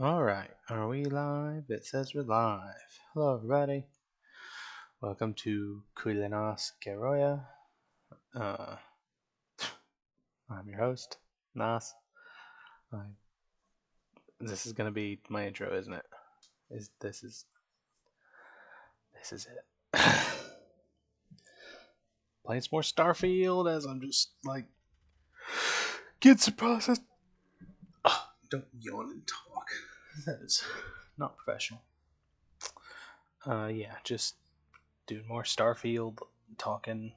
Alright, are we live? It says we're live. Hello everybody. Welcome to Kulinas Geroya. Uh, I'm your host, Nas. I, this is gonna be my intro, isn't it? This is it. Playing some more Starfield as I'm just like get some process. Don't yawn and talk. That is not professional. Yeah, just doing more Starfield, talking.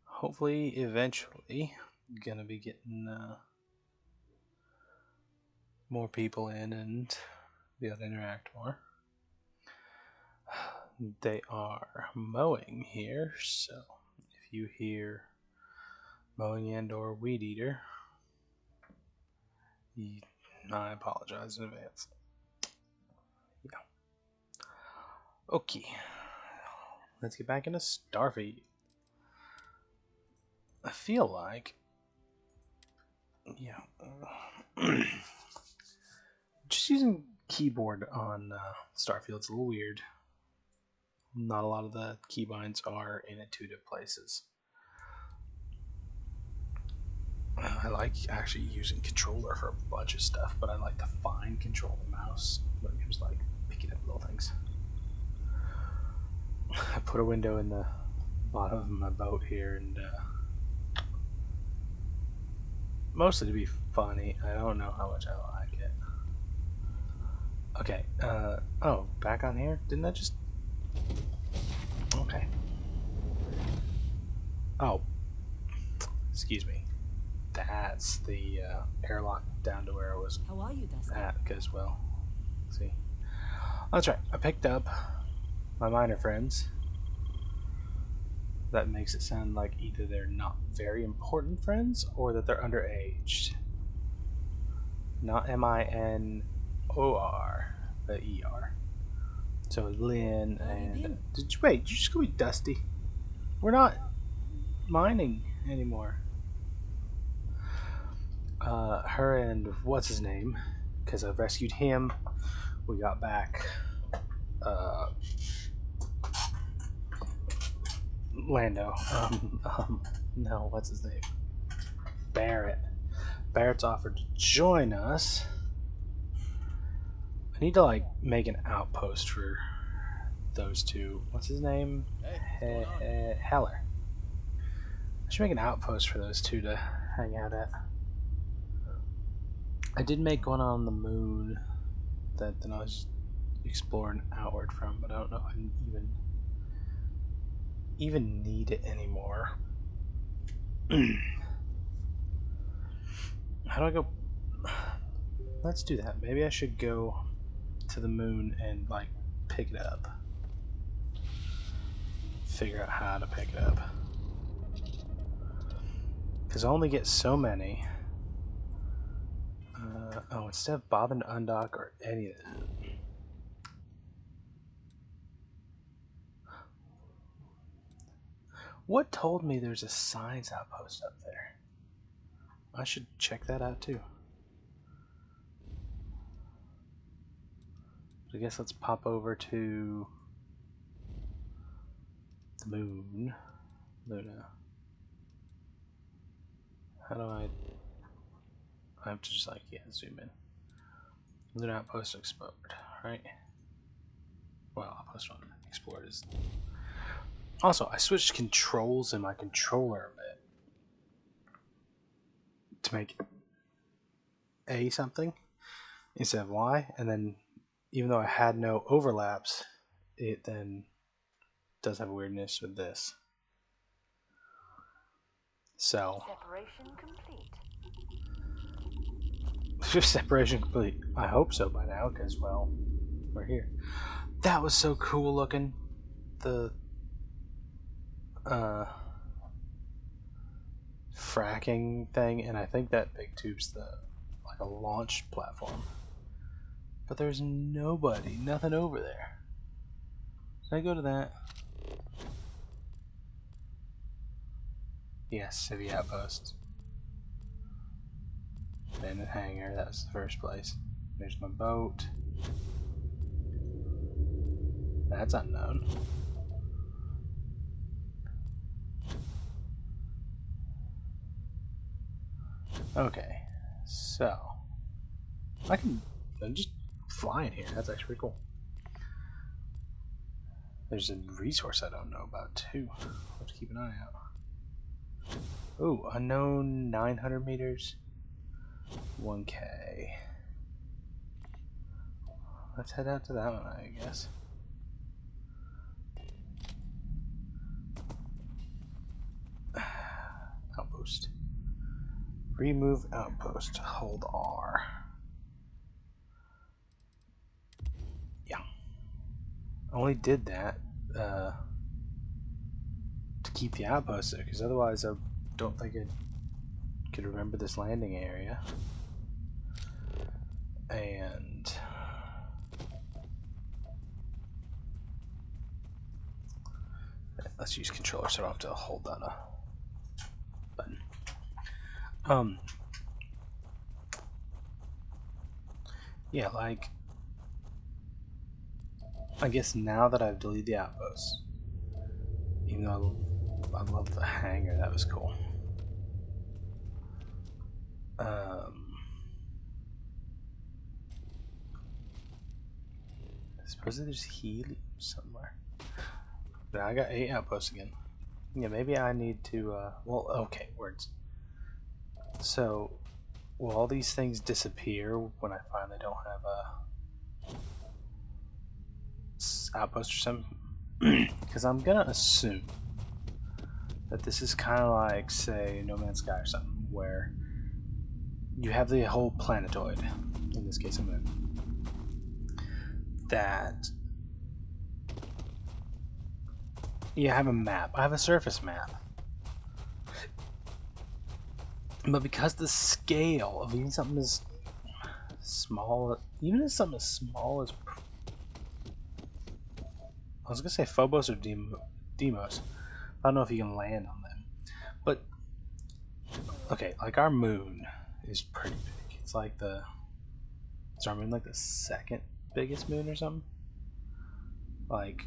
Hopefully, eventually, gonna be getting more people in and be able to interact more. They are mowing here, so if you hear mowing and or weed eater, I apologize in advance. Yeah. Okay. Let's get back into Starfield. I feel like, just using keyboard on Starfield's a little weird. Not a lot of the keybinds are in intuitive places. I like actually using controller for a bunch of stuff, but I like to fine control the mouse when it comes to like picking up little things. I put a window in the bottom of my boat here, and mostly to be funny. I don't know how much I like it. Okay, oh, back on here? Didn't I just... Okay. Oh, excuse me. That's the airlock down to where I was How are you, Dusty? at, because, well, see. That's right, I picked up my minor friends. That makes it sound like either they're not very important friends or that they're underaged. Not Minor, but ER. So Lynn and did you just go with Dusty? We're not mining anymore. Her and what's his name? Because I've rescued him. We got back. Lando. No, what's his name? Barrett. Barrett's offered to join us. I need to like make an outpost for those two. What's his name? Heller. I should make an outpost for those two to hang out at. I did make one on the moon that then I was exploring outward from, but I don't know if I even need it anymore. How do I go? Let's do that. Maybe I should go to the moon and like pick it up. Figure out how to pick it up. Because I only get so many. Oh, instead of bobbing to undock or any of that. What told me there's a science outpost up there? I should check that out too. I guess let's pop over to the moon. Luna. How do I have to just like, yeah, zoom in. Luna outpost explored, right? Well, outpost one explored is... Also, I switched controls in my controller a bit to make A something instead of Y, and then even though I had no overlaps, it then does have weirdness with this. So Separation complete. separation complete. I hope so by now, because well, we're here. That was so cool looking. The fracking thing, and I think that big tube's the like a launch platform. But there's nobody, nothing over there. Can I go to that? Yes, city outpost. Abandoned hangar, that was the first place. There's my boat. That's unknown. Okay, so I'm just flying here. That's actually pretty cool. There's a resource I don't know about too. I'll have to keep an eye out. Ooh, unknown 900 meters. 1K. Let's head out to that one, I guess. Outpost. Remove outpost. Hold R. Yeah. I only did that to keep the outpost there, because otherwise I don't think I could remember this landing area. And let's use controller so I don't have to hold down a button. Yeah, like, I guess now that I've deleted the outpost, even though I love the hangar, that was cool. I suppose there's helium somewhere. But I got 8 outposts again. Yeah, maybe I need to, well, okay, words. So, will all these things disappear when I finally don't have a outpost or something? Because I'm gonna assume that this is kind of like, say, No Man's Sky or something, where you have the whole planetoid, in this case a moon, that you have a map. I have a surface map. But because the scale of even something as small, even something as small as, I was gonna say Phobos or Deimos. I don't know if you can land on them, but okay, like our moon is pretty big. It's like is our moon like the second biggest moon or something? Like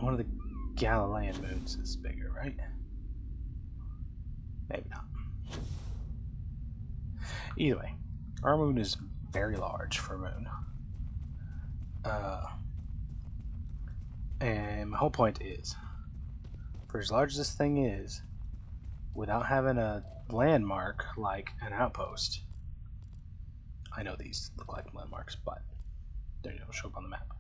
one of the Galilean moons is bigger, right? Maybe not. Either way, our moon is very large for a moon. And my whole point is, for as large as this thing is, without having a landmark like an outpost, I know these look like landmarks, but they don't show up on the map.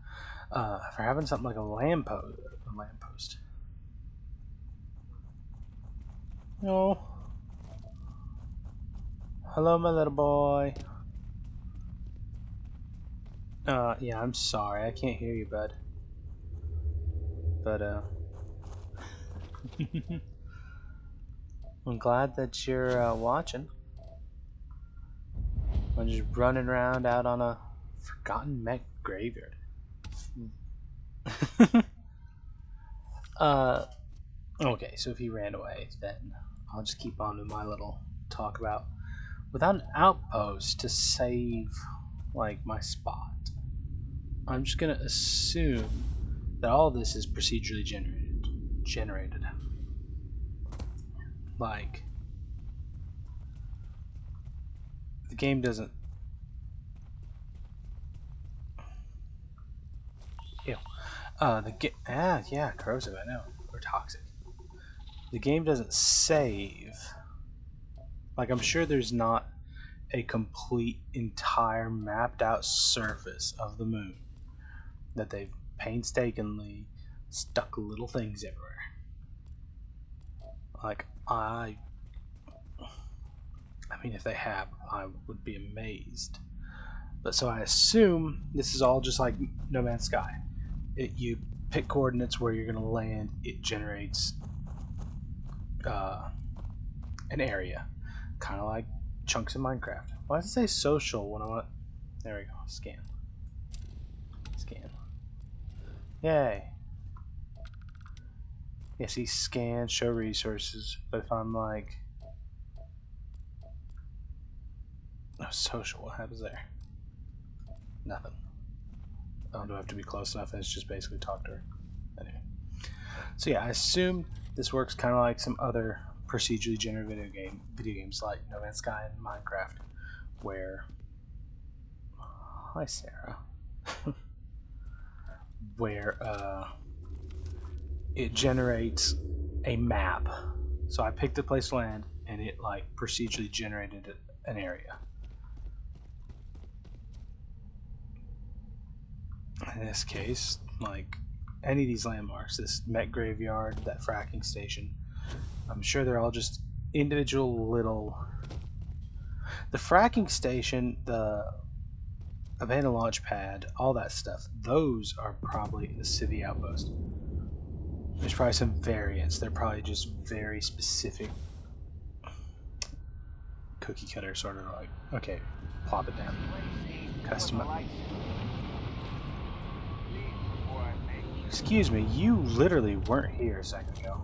For having something like a lamppost. No. Hello, my little boy. Yeah, I'm sorry, I can't hear you, bud. But, I'm glad that you're, watching. I'm just running around out on a forgotten mech graveyard. Okay, so if he ran away, then I'll just keep on with my little talk about without an outpost to save, like, my spot. I'm just gonna assume that all of this is procedurally generated. Like, the game doesn't. Ew. Yeah, corrosive. I know, or toxic. The game doesn't save. Like, I'm sure there's not a complete, entire mapped out surface of the moon that they've painstakingly stuck little things everywhere. Like, I mean, if they have, I would be amazed. But so I assume this is all just like No Man's Sky. You pick coordinates where you're going to land, it generates an area. Kind of like chunks in Minecraft. Why does it say social when I want... There we go. Scan. Scan. Yay. Yeah, see, scan, show resources. But if I'm like... social. What happens there? Nothing. Oh, do I have to be close enough? And it's just basically talk to her. Anyway. So yeah, I assume this works kind of like some other procedurally generated video games like No Man's Sky and Minecraft, where hi Sarah, where it generates a map. So I picked a place to land, and it like procedurally generated an area. In this case, like any of these landmarks, this Met Graveyard, that fracking station, I'm sure they're all just individual little. The fracking station, the abandoned launch pad, all that stuff, those are probably the city outpost. There's probably some variants. They're probably just very specific cookie cutter sort of like, okay, plop it down. Custom. Excuse me, you literally weren't here a second ago.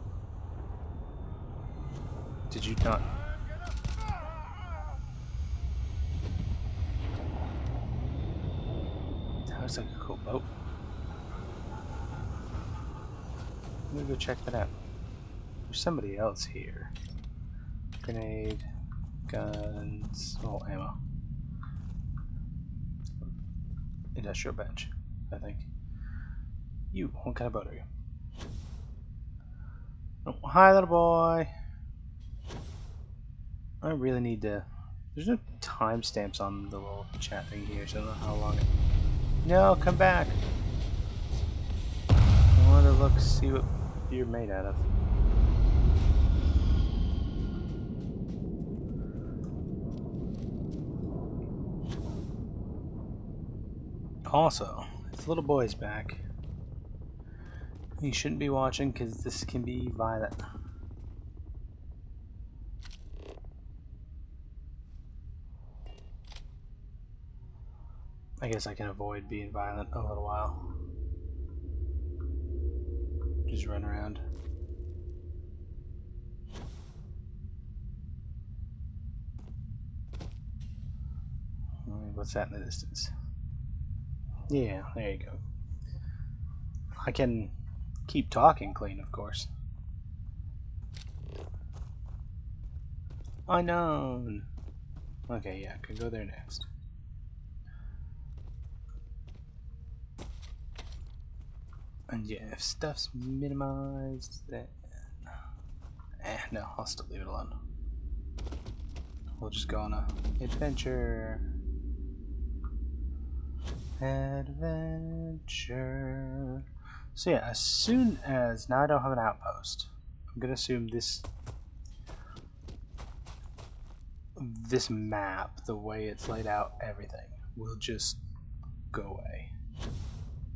Did you not? That looks like a cool boat. I'm gonna go check that out. There's somebody else here. Grenade, guns, oh, ammo. Industrial bench, I think. You, what kind of boat are you? Oh, hi, little boy. I really need to. There's no timestamps on the little chat thing here, so I don't know how long it. No, come back. I want to look, see what you're made out of. Also, this little boy's back. You shouldn't be watching because this can be violent. I guess I can avoid being violent a little while. Just run around. What's that in the distance? Yeah, there you go. I can keep talking clean, of course. Unknown. Okay, yeah, I can go there next. And yeah, if stuff's minimized, then no, I'll still leave it alone. We'll just go on a adventure. Adventure. So yeah, as soon as now I don't have an outpost, I'm gonna assume this map, the way it's laid out, everything will just go away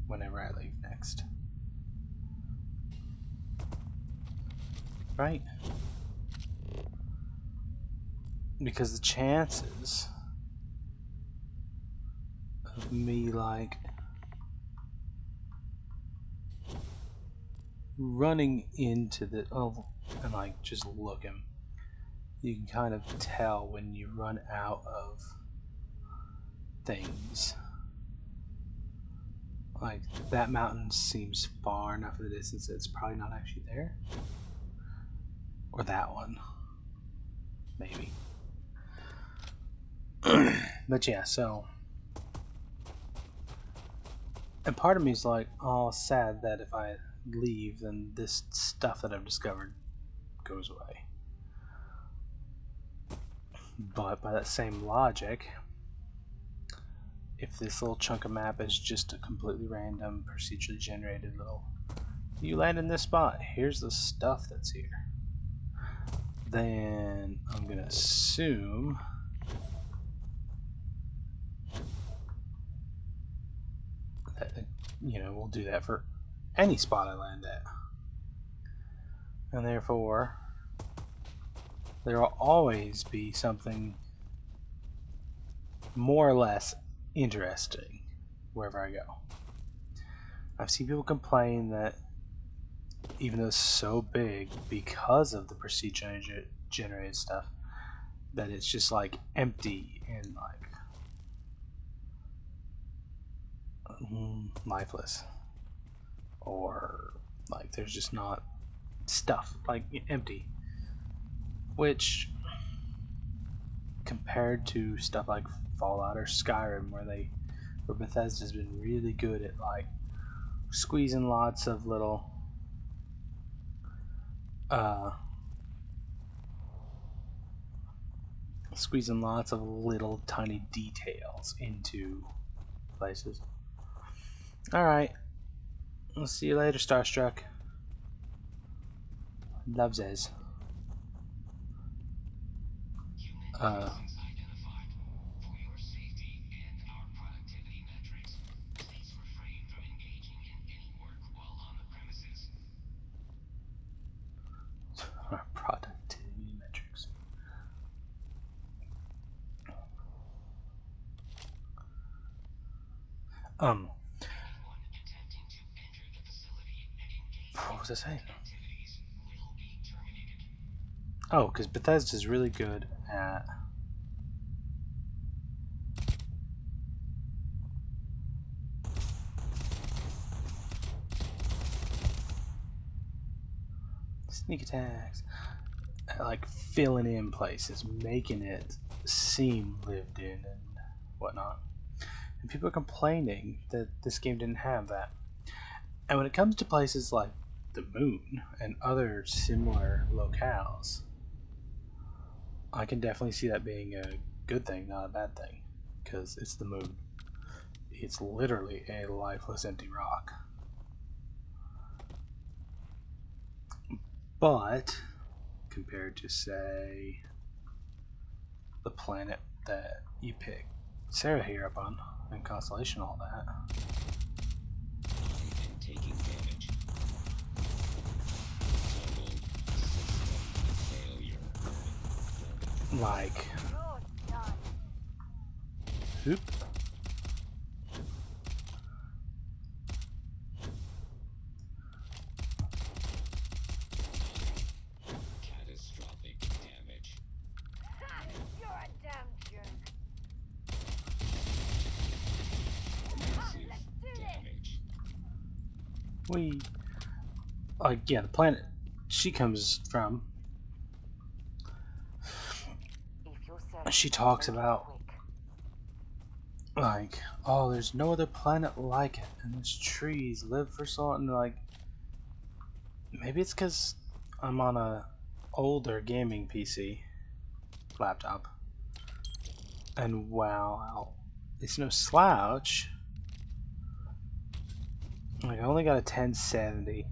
whenever I leave next. Right? Because the chances of me like running into the and like just looking, you can kind of tell when you run out of things. Like that mountain seems far enough in the distance that it's probably not actually there. Or that one. Maybe. But yeah, so. And part of me is like, oh, sad that if I leave, then this stuff that I've discovered goes away. But by that same logic, if this little chunk of map is just a completely random, procedurally generated little, you land in this spot, here's the stuff that's here, then I'm gonna assume that, we'll do that for any spot I land at. And therefore, there will always be something more or less interesting wherever I go. I've seen people complain that even though it's so big, because of the procedure generated stuff, that it's just like empty and like lifeless, or like there's just not stuff, like empty, which compared to stuff like Fallout or Skyrim, where Bethesda's been really good at like squeezing lots of little tiny details into places. Alright. We'll see you later, Starstruck. Loves Ez. Our productivity metrics. What was I saying? Oh, because Bethesda's really good at sneak attacks, at like filling in places, making it seem lived in and whatnot. And people are complaining that this game didn't have that. And when it comes to places like the moon and other similar locales, I can definitely see that being a good thing, not a bad thing, because it's the moon. It's literally a lifeless empty rock. But compared to, say, the planet that you pick Sarah here up on, and Constellation, all that. Taking damage. Like, oop. Catastrophic damage. You're a damn jerk. Massive damage. Yeah, the planet she comes from, she talks about like, oh, there's no other planet like it, and these trees live for so long. Like, maybe it's because I'm on a older gaming PC laptop, and wow, it's no slouch. Like, I only got a 1070,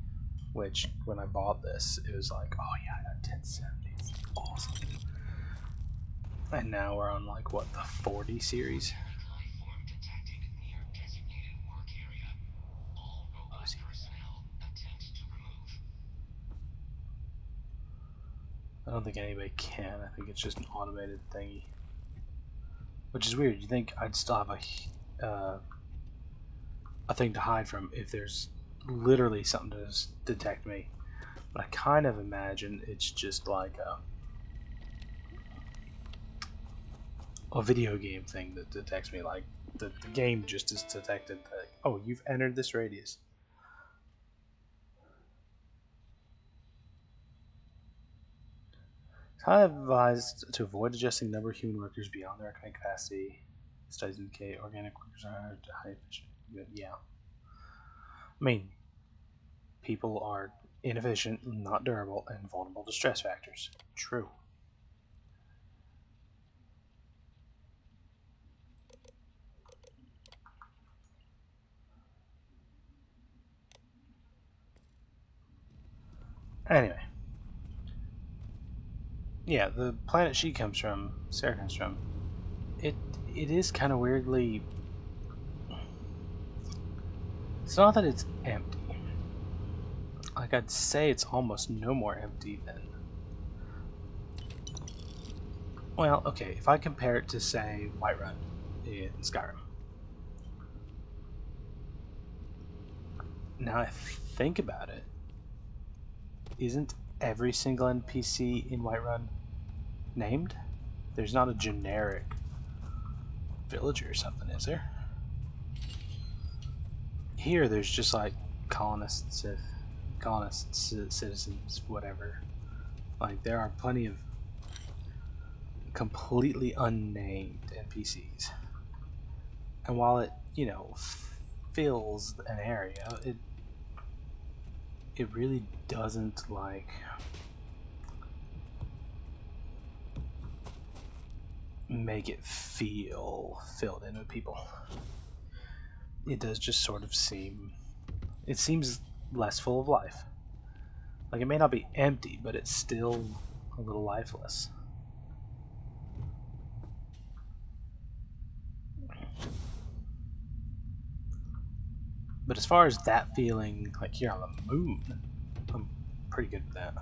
which when I bought this, it was like, oh yeah, I got 1070, it's awesome. And now we're on like what, the 40 series. I don't think anybody can. I think it's just an automated thingy, which is weird. You think I'd still have a thing to hide from if there's literally something to detect me, but I kind of imagine it's just like a video game thing that detects me. Like the game just is detected that, oh, you've entered this radius. I have advised to avoid adjusting the number of human workers beyond their economic capacity. Studies indicate organic workers are high efficient. Yeah. I mean, people are inefficient, not durable, and vulnerable to stress factors. True. Anyway. Yeah, the planet she comes from, Sarah comes from, it is kind of weirdly. It's not that it's empty. Like, I'd say it's almost no more empty than. Well, okay, if I compare it to, say, Whiterun in Skyrim. Now I think about it, isn't every single NPC in Whiterun named? There's not a generic villager or something, is there? Here, there's just like colonists, citizens, whatever. Like, there are plenty of completely unnamed NPCs. And while it, you know, fills an area, it really doesn't, like, make it feel filled in with people. It does just sort of seem... It seems less full of life. Like, it may not be empty, but it's still a little lifeless. But as far as that feeling, like here on the moon, I'm pretty good with that.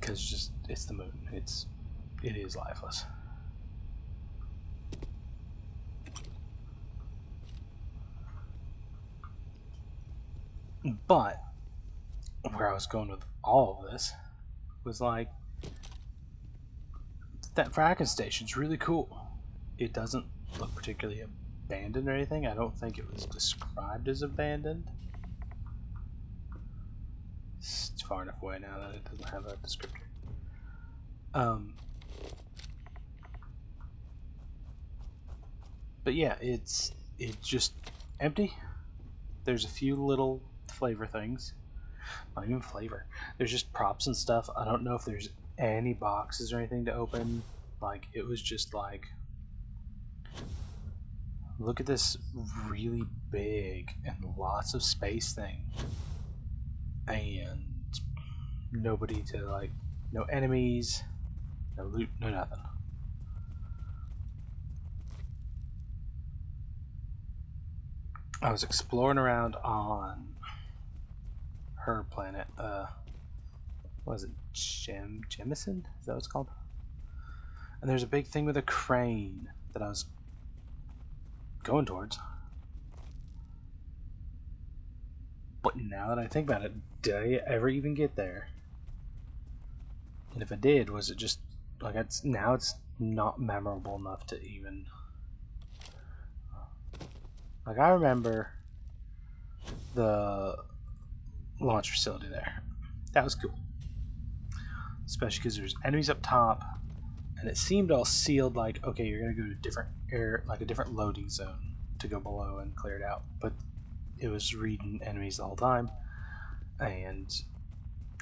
Because just, it's the moon. It is lifeless. But where I was going with all of this was like, that fracking station's really cool. It doesn't look particularly abandoned or anything. I don't think it was described as abandoned. It's far enough away now that it doesn't have a descriptor. But yeah, it's just empty. There's a few little flavor things. Not even flavor. There's just props and stuff. I don't know if there's any boxes or anything to open. Like, it was just like, look at this really big and lots of space thing. And nobody to, like, no enemies, no loot, no nothing. I was exploring around on her planet, what was it, Jemison? Is that what it's called? And there's a big thing with a crane that I was going towards. But now that I think about it, did I ever even get there? And if I did, was it just like, it's not memorable enough to even, like, I remember the launch facility there. That was cool, especially because there's enemies up top, and it seemed all sealed. Like, okay, you're gonna go to a different like a different loading zone to go below and clear it out. But it was reading enemies the whole time, and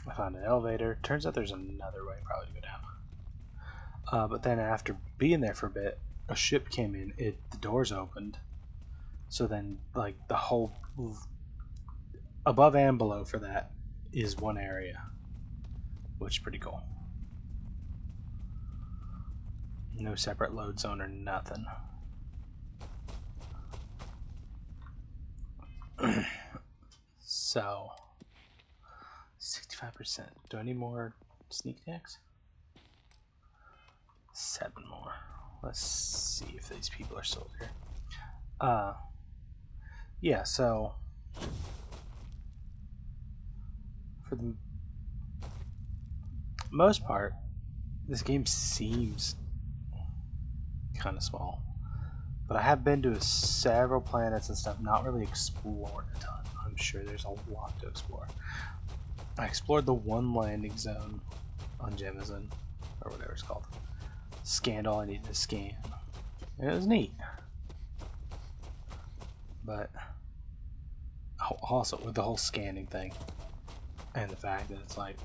I found an elevator. Turns out there's another way probably to go down. But then after being there for a bit, a ship came in. The doors opened. So then, like, the whole above and below for that is one area, which is pretty cool. No separate load zone or nothing. So, 65%. Do I need more sneak attacks? 7 more. Let's see if these people are still here. Yeah, so for the most part, this game seems kind of small. But I have been to several planets and stuff, not really explored a ton. I'm sure there's a lot to explore. I explored the one landing zone on Jemison, or whatever it's called. Scanned all I needed to scan. And it was neat. But also with the whole scanning thing, and the fact that it's like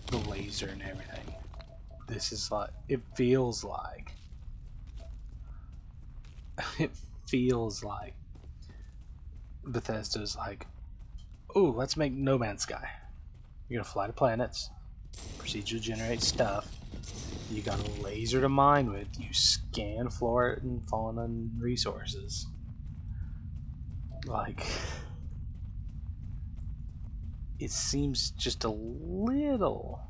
the laser and everything. This is like, it feels like Bethesda's like, ooh, let's make No Man's Sky. You're gonna fly to planets, proceed to generate stuff. You got a laser to mine with. You scan flora and fauna and resources. Like, it seems just a little,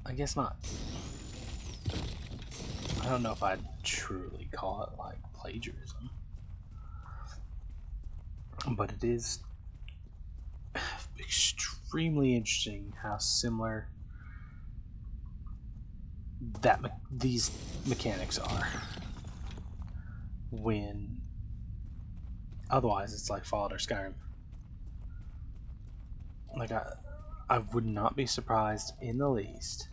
I guess not. I don't know if I'd truly call it like plagiarism, but it is extremely interesting how similar these mechanics are. When otherwise it's like Fallout or Skyrim. Like I would not be surprised in the least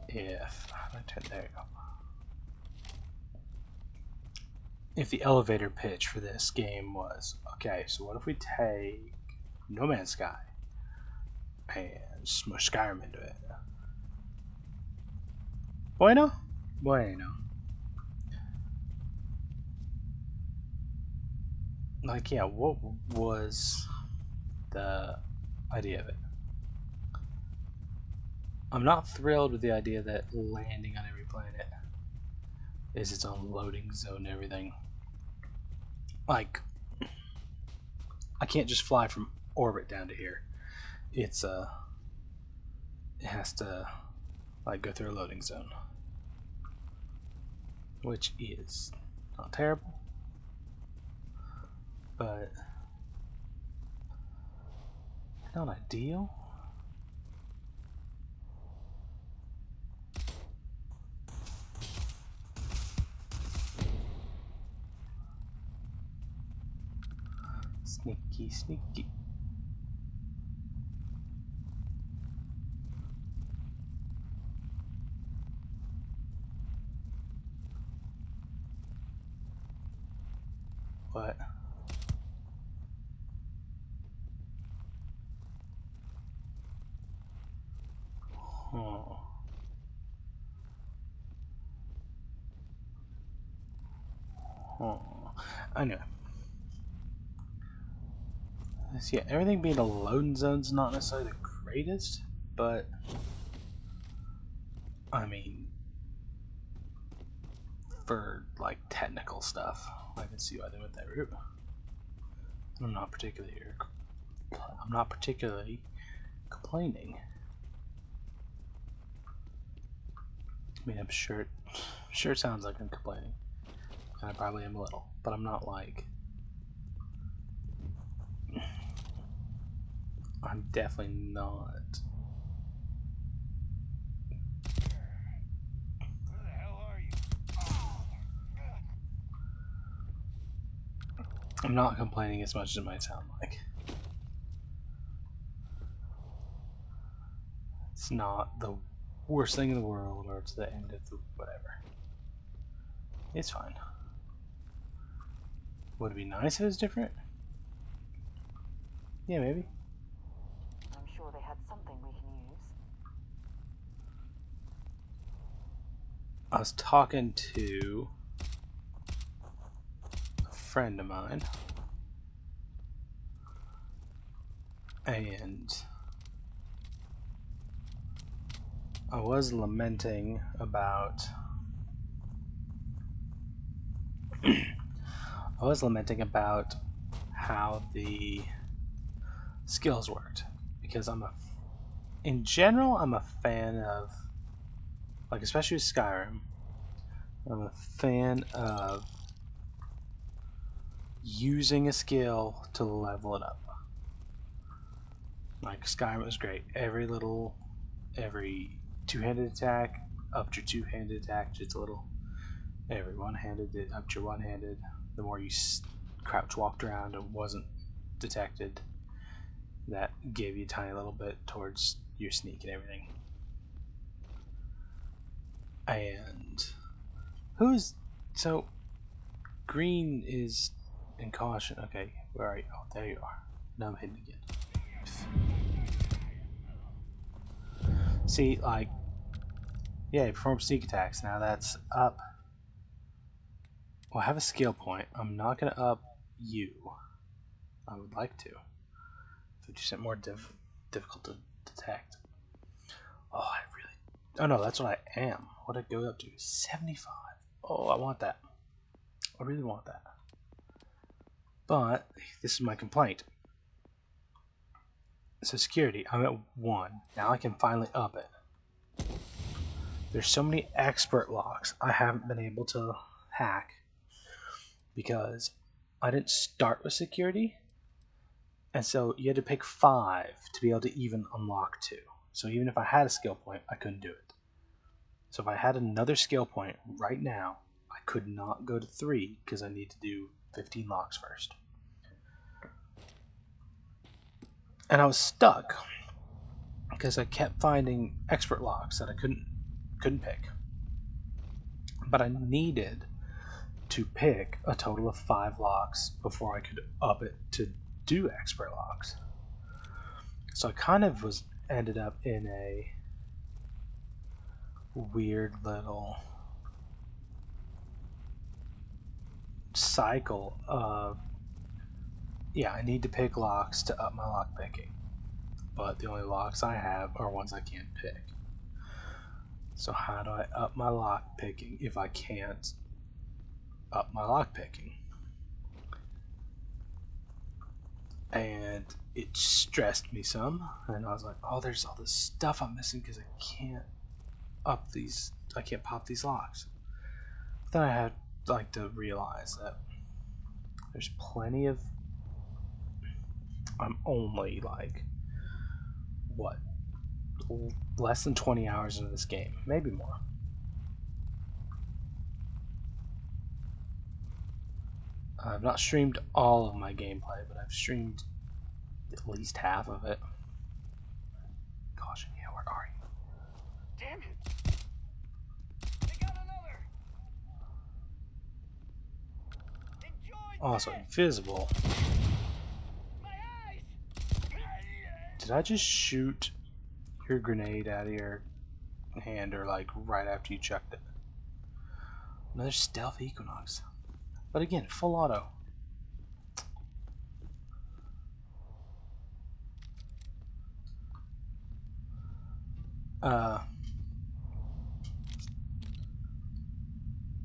if there you go. If the elevator pitch for this game was, okay, so what if we take No Man's Sky and smush Skyrim into it? Bueno? Bueno. Like, yeah, what was the idea of it? I'm not thrilled with the idea that landing on every planet is its own loading zone and everything. Like, I can't just fly from orbit down to here. It has to like go through a loading zone, which is not terrible, but not ideal. Sneaky, sneaky. What? Oh. Oh. Anyway. So yeah, everything being a loading zone's not necessarily the greatest, but I mean, for like technical stuff, I can see why they went that route. I'm not particularly complaining. I mean, I'm sure it sounds like I'm complaining, and I probably am a little, but I'm not like. I'm definitely not. Who the hell are you? I'm not complaining as much as it might sound like. It's not the worst thing in the world, or it's the end of the whatever. It's fine. Would it be nice if it was different? Yeah, maybe. I'm sure they had something we can use. I was talking to a friend of mine, and I was lamenting about how the skills worked, because in general I'm a fan of, like, especially with Skyrim, I'm a fan of using a skill to level it up. Like, Skyrim was great. Every two-handed attack up to two-handed attack, just a little. Every one-handed did up to one-handed. The more you crouch walked around and wasn't detected, that gave you a tiny little bit towards your sneak and everything. And so green is in caution. Okay, where are you? Oh, there you are. Now I'm hidden again. See, like, yeah, perform sneak attacks. Now that's up. Well, I have a skill point. I'm not gonna up you. I would like to. 50% more difficult to detect. Oh, I really. Oh no, that's what I am. What did it go up to? 75. Oh, I want that. I really want that. But this is my complaint. So security, I'm at 1. Now I can finally up it. There's so many expert locks I haven't been able to hack because I didn't start with security, And so you had to pick 5 to be able to even unlock 2. So even if I had a skill point, I couldn't do it. So if I had another skill point right now, I could not go to 3 because I need to do 15 locks first. And I was stuck because I kept finding expert locks that I couldn't pick. But I needed to pick a total of 5 locks before I could up it to do expert locks. So I kind of ended up in a weird little cycle of, yeah, I need to pick locks to up my lock picking, but the only locks I have are ones I can't pick. So how do I up my lock picking if I can't up my lock picking? And it stressed me some, and I was like, oh, there's all this stuff I'm missing because I can't pop these locks. But then I had to realize that there's plenty of, I'm only what, less than 20 hours into this game, maybe more. I've not streamed all of my gameplay, but I've streamed at least half of it. Gosh, yeah, where are you? Damn it! They got another. Enjoy Also, this. invisible. My eyes. Did I just shoot your grenade out of your hand, or right after you chucked it? Another stealth Equinox. But again, full auto.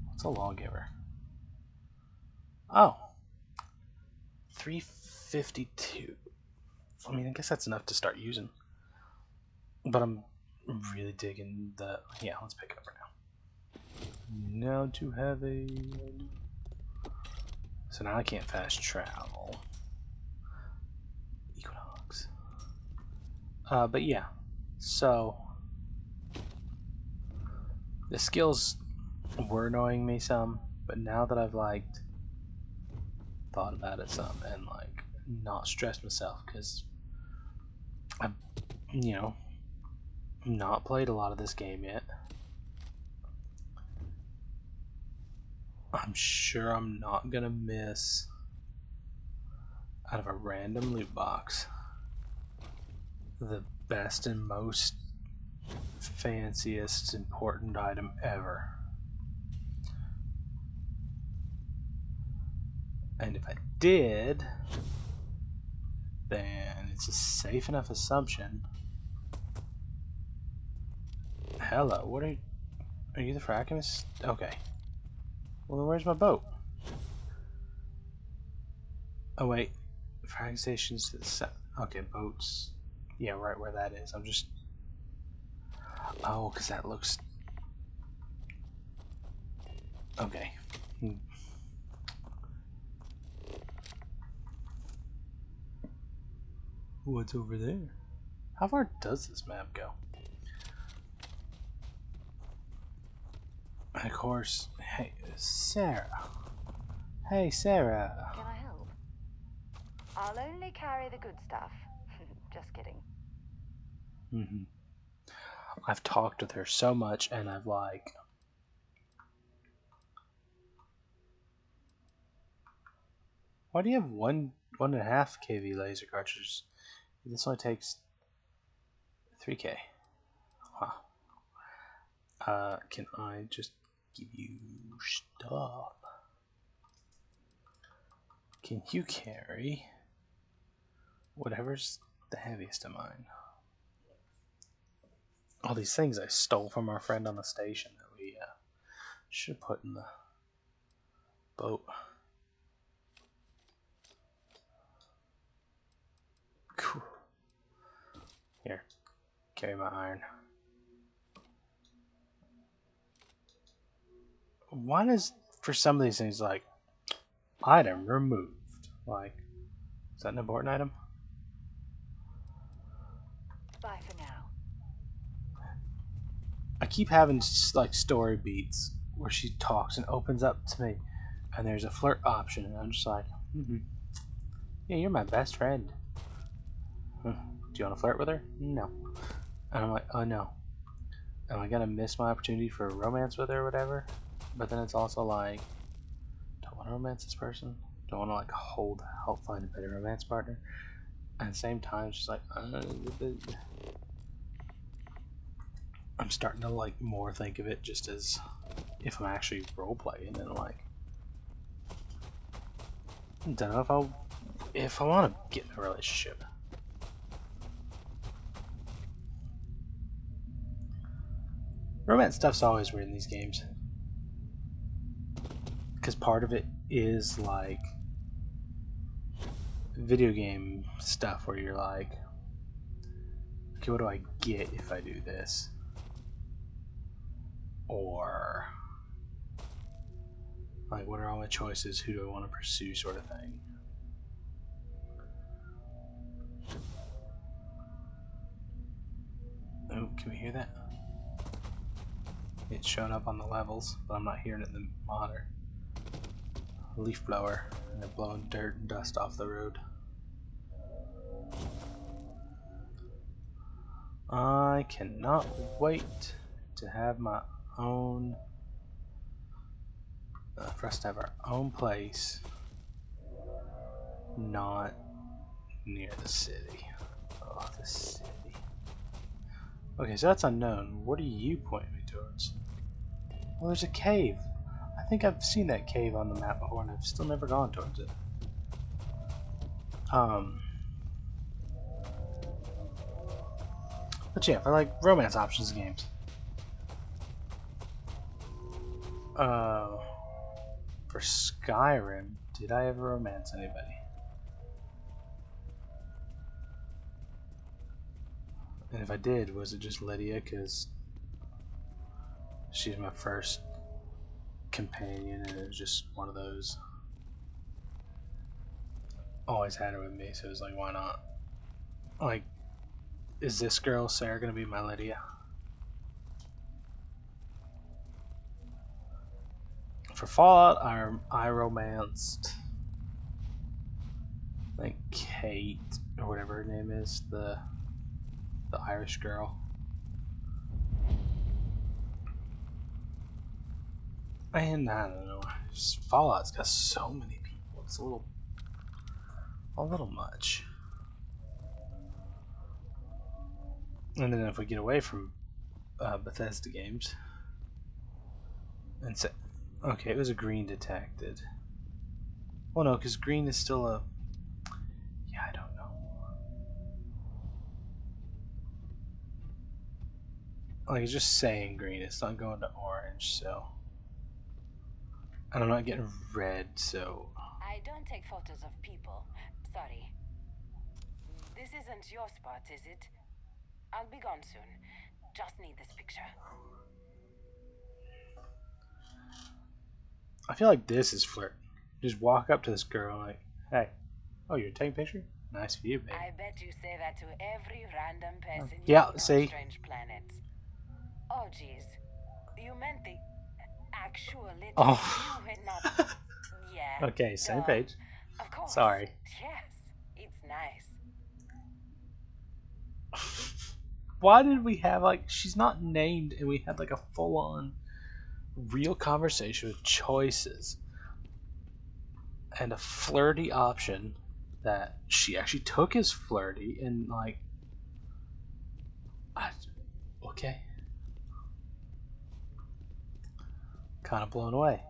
What's a lawgiver? Oh, 352. I mean, I guess that's enough to start using. But I'm really digging the. Yeah, let's pick it up right now. Now too heavy. So now I can't fast travel. Equinox. But yeah. So the skills were annoying me some, but now that I've thought about it some and not stressed myself because I've not played a lot of this game yet. I'm sure I'm not gonna miss out of a random loot box the best and most fanciest important item ever. And if I did, then it's a safe enough assumption. Hello, what are you the frackiness? Okay. Well, then where's my boat? Oh wait, frag stations to the south. Okay, boats. Yeah, right where that is. I'm just. Oh, because that looks. Okay. What's over there? How far does this map go? And of course, hey, Sarah. Hey, Sarah. Can I help? I'll only carry the good stuff. Just kidding. Mm-hmm. I've talked with her so much, and I've why do you have 1.5 kV laser cartridges? This only takes 3K. Huh. Can I just give you stuff? Can you carry whatever's the heaviest of mine? All these things I stole from our friend on the station that we should have put in the boat. Cool. Here, carry my iron. Why does, for some of these things, item removed? Is that an important item? keep having like story beats where she talks and opens up to me, and there's a flirt option, and I'm just like, yeah, you're my best friend. Do you want to flirt with her? No. And I'm like, oh no. Am I gonna miss my opportunity for a romance with her or whatever? But then it's also like, do I want to romance this person? Do I want to like help find a better romance partner? And at the same time, she's like, I'm starting to like more think of it just as if I'm actually role playing, and like, I don't know if I want to get in a relationship. Romance stuff's always weird in these games because part of it is like video game stuff where you're like, okay, what do I get if I do this? Or like, what are all my choices? Who do I want to pursue, sort of thing. Oh, can we hear that? It's showing up on the levels, but I'm not hearing it in the monitor. Leaf blower, and they're blowing dirt and dust off the road. I cannot wait to have my own, for us to have our own place, not near the city. Oh, the city. Okay, so that's unknown. What are you pointing me towards? Well, there's a cave. I think I've seen that cave on the map before, and I've still never gone towards it. But yeah, for like romance options games. For Skyrim, did I ever romance anybody? And if I did, was it just Lydia? Because she's my first companion, and it was just one of those. Always had her with me, so it was like, why not? Like, is this girl, Sarah, gonna be my Lydia? For Fallout, I romanced, like, Kate, or whatever her name is, the Irish girl. And I don't know, Fallout's got so many people, it's a little much. And then if we get away from Bethesda games, and say, okay, it was a green detected. Well, no, because green is still a, yeah, I don't know. Like, it's just saying green, it's not going to orange, so. And I'm not getting red, so. I don't take photos of people. Sorry. This isn't your spot, is it? I'll be gone soon. Just need this picture. I feel like this is flirt. Just walk up to this girl like, hey, oh, you're taking a picture? Nice view, babe. I bet you say that to every random person you Yeah, meet on see? strange planets. Oh, jeez. You meant the actual literal Oh. view and not... Yeah. Okay, same duh. page. Of course. Sorry. Yes, it's nice. Why did we have, like, she's not named, and we had, like, a full-on real conversation with choices and a flirty option that she actually took as flirty, and, like, okay. Kind of blown away.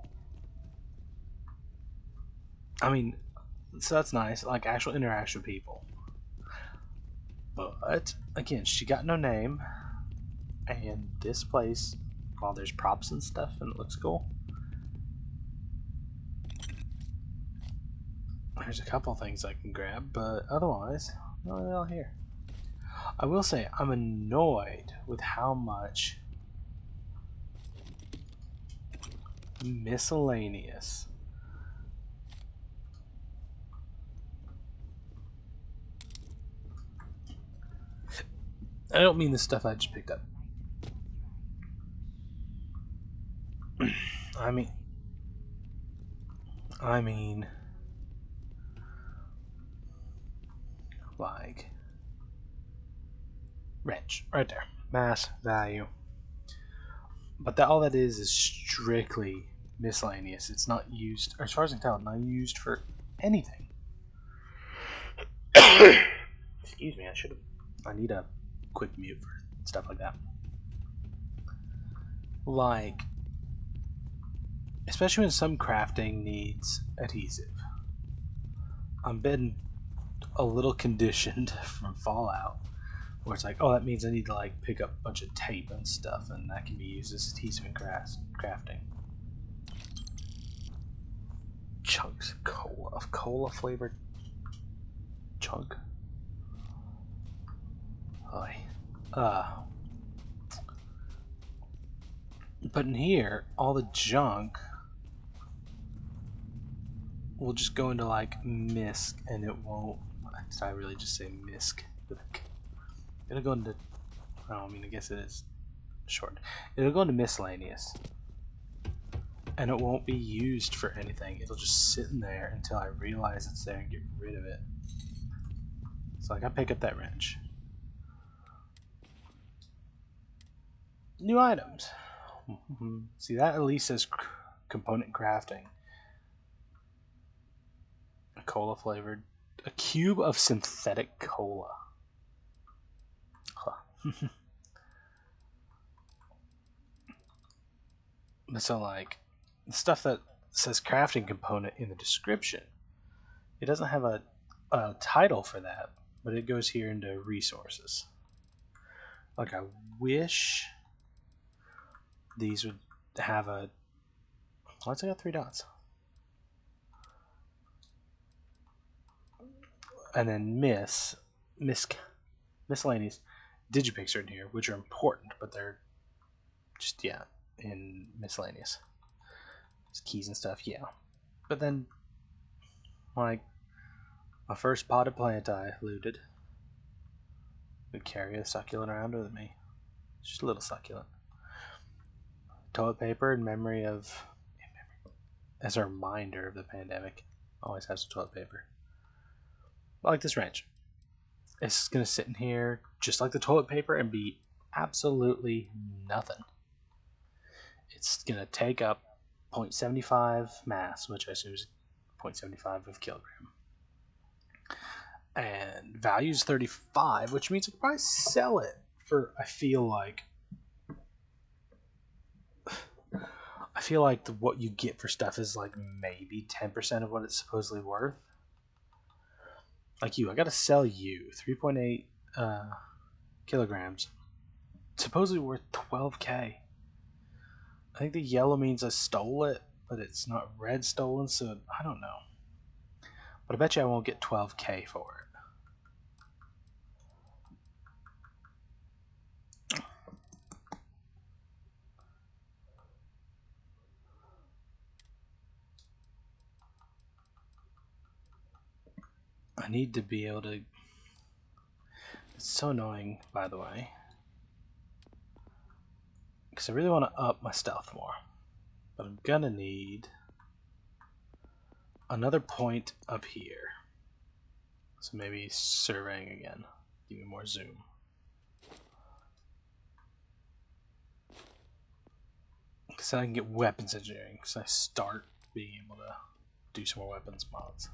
I mean, so that's nice, like actual interaction with people. But again, she got no name, and this place, while there's props and stuff and it looks cool, there's a couple things I can grab, but otherwise, not really all here. I will say I'm annoyed with how much miscellaneous I don't mean the stuff I just picked up. I mean, I mean, like, wrench right there, mass value. But all that is strictly miscellaneous. It's not used, or as far as I can tell, not used for anything. Excuse me, I should have. I need a quick mute for stuff like that. Like, especially when some crafting needs adhesive. I'm been a little conditioned from Fallout, where it's like, oh, that means I need to like pick up a bunch of tape and stuff, and that can be used as adhesive in crafting. Chunks of cola flavored chunk. Hi. But in here, all the junk will just go into like misc, and it won't. Did I really just say misc? It'll go into. Oh, I mean, I guess it is short. It'll go into miscellaneous, and it won't be used for anything. It'll just sit in there until I realize it's there and get rid of it. So like, I pick up that wrench. New items. See, that at least says component crafting. A cola flavored. A cube of synthetic cola. Huh. So, like, the stuff that says crafting component in the description, it doesn't have a title for that, but it goes here into resources. Like, I wish these would have a. Why's it got 3 dots? And then miscellaneous digipicks are in here, which are important, but they're just, yeah, in miscellaneous. Just keys and stuff, yeah. But then, like, my first potted plant I looted would carry a succulent around with me. Just a little succulent. Toilet paper in memory of. As a reminder of the pandemic. Always have some toilet paper. I like this wrench. It's going to sit in here just like the toilet paper and be absolutely nothing. It's going to take up 0.75 mass, which I assume is 0.75 of kilogram. And value is 35, which means I could probably sell it for, I feel like what you get for stuff is like maybe 10% of what it's supposedly worth. Like I gotta sell you 3.8 kilograms, supposedly worth 12k. I think the yellow means I stole it, but it's not red stolen, so I don't know. But I bet you I won't get 12k for it. I need to be able to. It's so annoying, by the way, because I really want to up my stealth more. But I'm gonna need another point up here. So maybe surveying again. Give me more zoom. Because I can get weapons engineering. Because I start being able to do some more weapons mods.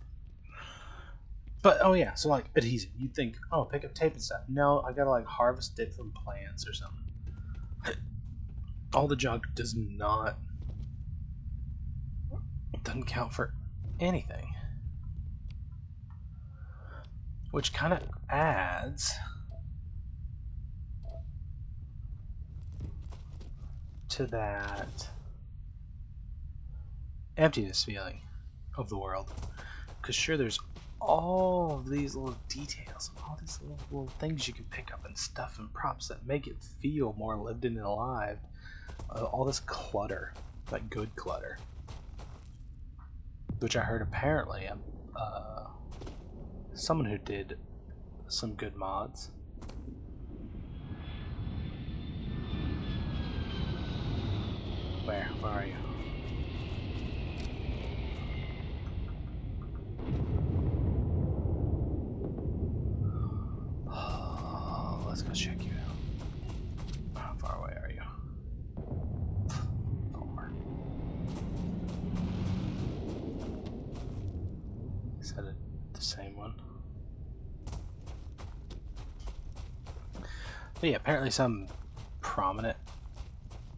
But, oh yeah, so like adhesive. You'd think, oh, pick up tape and stuff. No, I gotta like harvest it from plants or something. All the junk doesn't count for anything. Which kind of adds to that emptiness feeling of the world. Because sure, there's all of these little details, all these little things you can pick up and stuff and props that make it feel more lived in and alive. All this clutter, like good clutter, which I heard apparently someone who did some good mods. Where? Where are you? Let's go check you out. How far away are you? 4. Is that the same one? But yeah, apparently some prominent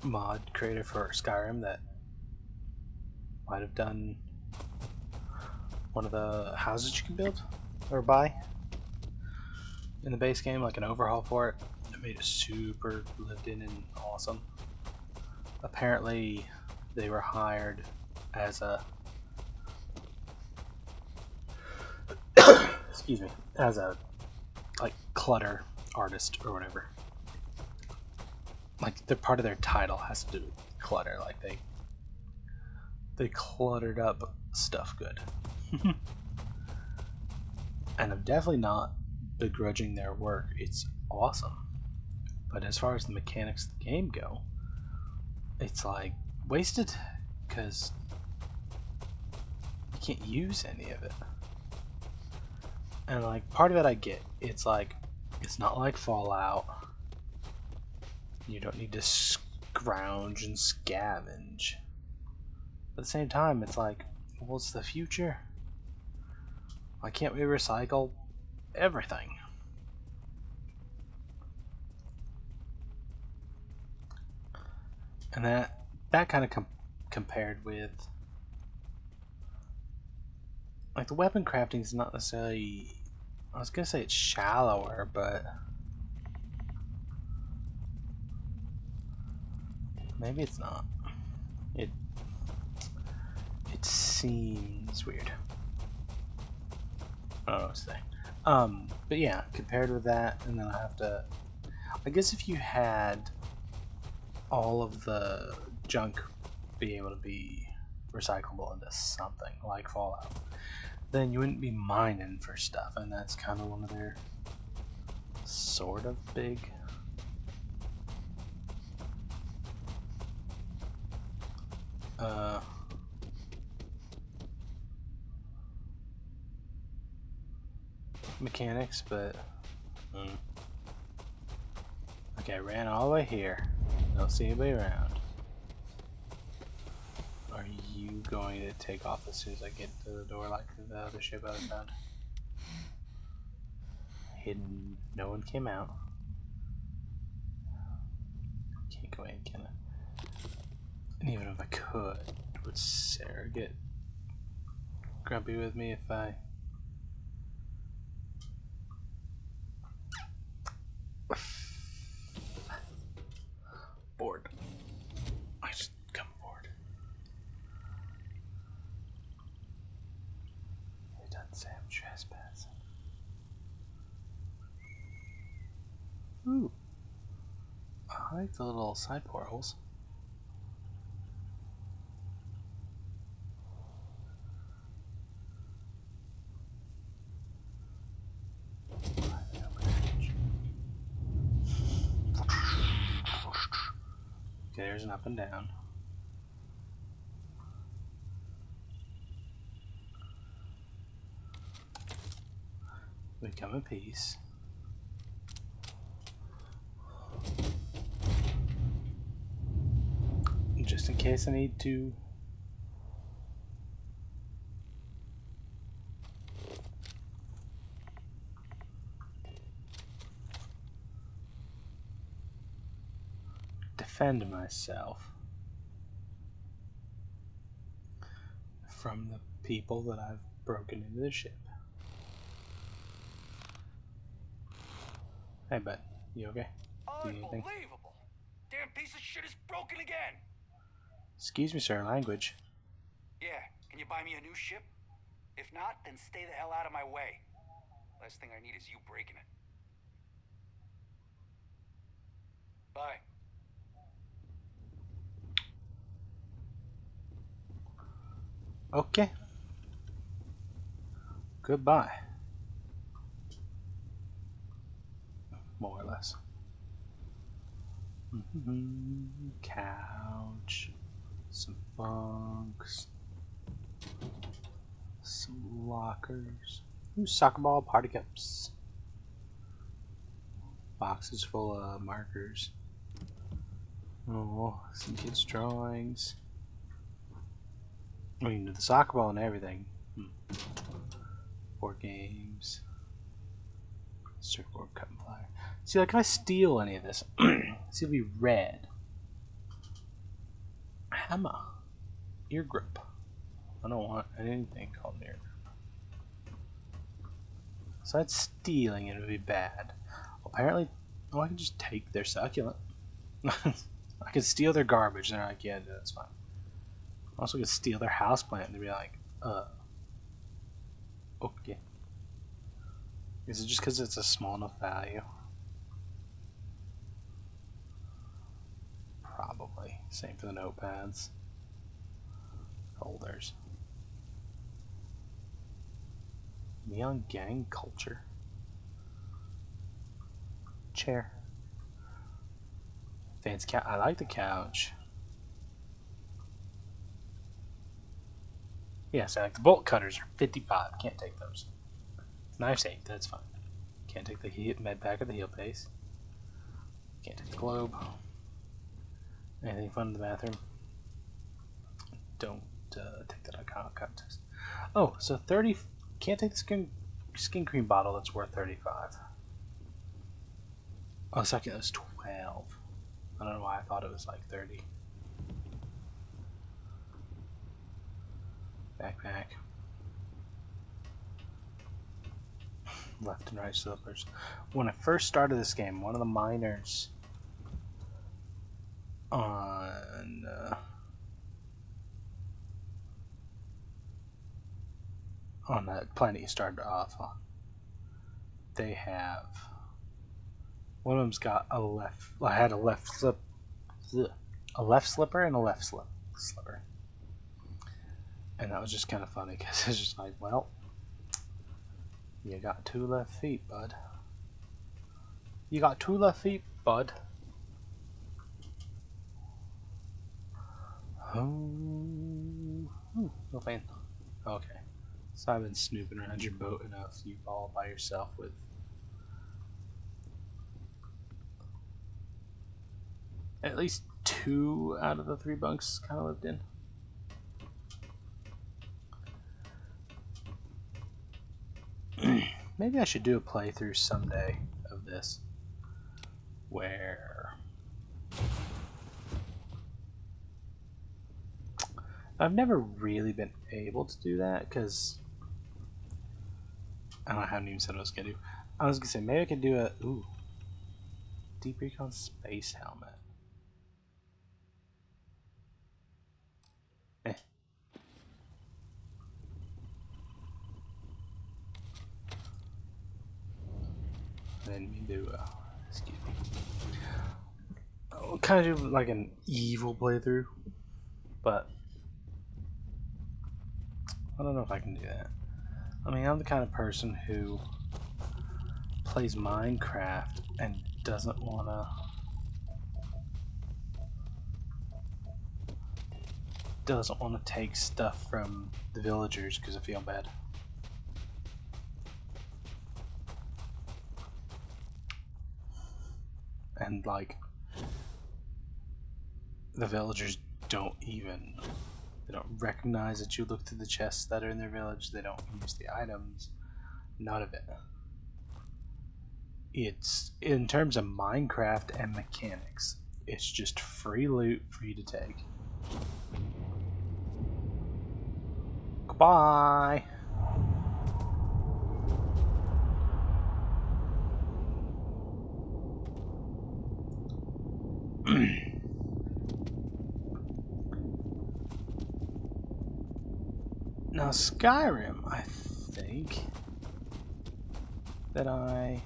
mod creator for Skyrim that might have done one of the houses you can build or buy in the base game, like an overhaul for it. It made it super lived in and awesome. Apparently, they were hired as a excuse me, as a like clutter artist or whatever. Like the part of their title has to do with clutter. Like they cluttered up stuff good. And I'm definitely not begrudging their work. It's awesome. But as far as the mechanics of the game go, it's like wasted because you can't use any of it. And like part of it I get. It's like it's not like Fallout. You don't need to scrounge and scavenge. But at the same time, it's like, what's the future? Why can't we recycle everything? And that kind of compared with like the weapon crafting is not necessarily. I was gonna say it's shallower, but maybe it's not. It it seems weird. I don't know what to say. But yeah, compared with that, and then I have to. I guess if you had all of the junk be able to be recyclable into something like Fallout, then you wouldn't be mining for stuff, and that's kind of one of their sort of big mechanics, but okay, I ran all the way here. Don't see anybody around. Are you going to take off as soon as I get to the door like the other ship I found? Hidden. No one came out. Can't go in, can I? And even if I could, would Sarah get grumpy with me if I... bored. I just come bored. It doesn't say I'm trespassing. Ooh. I like the little side portals. Okay, there's an up and down. We come in peace. Just in case I need to. Defend myself from the people that I've broken into the ship. Hey, bud, you okay? Need anything? Unbelievable! Damn piece of shit is broken again! Excuse me, sir, language. Yeah, can you buy me a new ship? If not, then stay the hell out of my way. Last thing I need is you breaking it. Bye. Okay. Goodbye. More or less. Couch. Some bunks. Some lockers. Ooh, soccer ball party cups. Boxes full of markers. Oh, some kids' drawings. I mean, the soccer ball and everything. Board games. Circuit cut and flyer. See, like, if I steal any of this, see, it'll be red. Hammer. Ear grip. I don't want anything called an ear grip. So that's stealing, it would be bad. Apparently, I can just take their succulent. I could steal their garbage, and they're like, yeah, that's fine. I also could steal their houseplant, and they'd be like, okay. Is it just because it's a small enough value? Probably. Same for the notepads. Holders. Neon gang culture. Chair. Fancy couch. I like the couch. Yes, I like the bolt cutters are 55. Can't take those. Knives 8. That's fine. Can't take the med pack or the heel pace. Can't take the globe. Anything fun in the bathroom? Don't take that iconic contest. Oh, so 30. Can't take the skin cream bottle that's worth 35. Oh, second, it was 12. I don't know why I thought it was like 30. Backpack. Left and right slippers. When I first started this game, one of the miners on that planet you started off on, they have one of them's got a left. I had a left slip, a left slipper and a left slipper, and that was just kind of funny because it's just like, well, you got 2 left feet, bud. You got 2 left feet, bud. Oh, no fan. Okay. So I've been snooping around your boat enough. You all by yourself with at least 2 out of the 3 bunks kind of lived in. Maybe I should do a playthrough someday of this where I've never really been able to do that because I haven't even said what I was gonna do. I was gonna say maybe I could do a Deep Recon space helmet. I didn't mean to excuse me. I'll kind of do like an evil playthrough, but I don't know if I can do that. I mean, I'm the kind of person who plays Minecraft and doesn't wanna take stuff from the villagers because I feel bad. And like the villagers don't recognize that you look through the chests that are in their village. They don't use the items. None of it. It's in terms of Minecraft and mechanics, it's just free loot for you to take. Goodbye. Now Skyrim, I think that I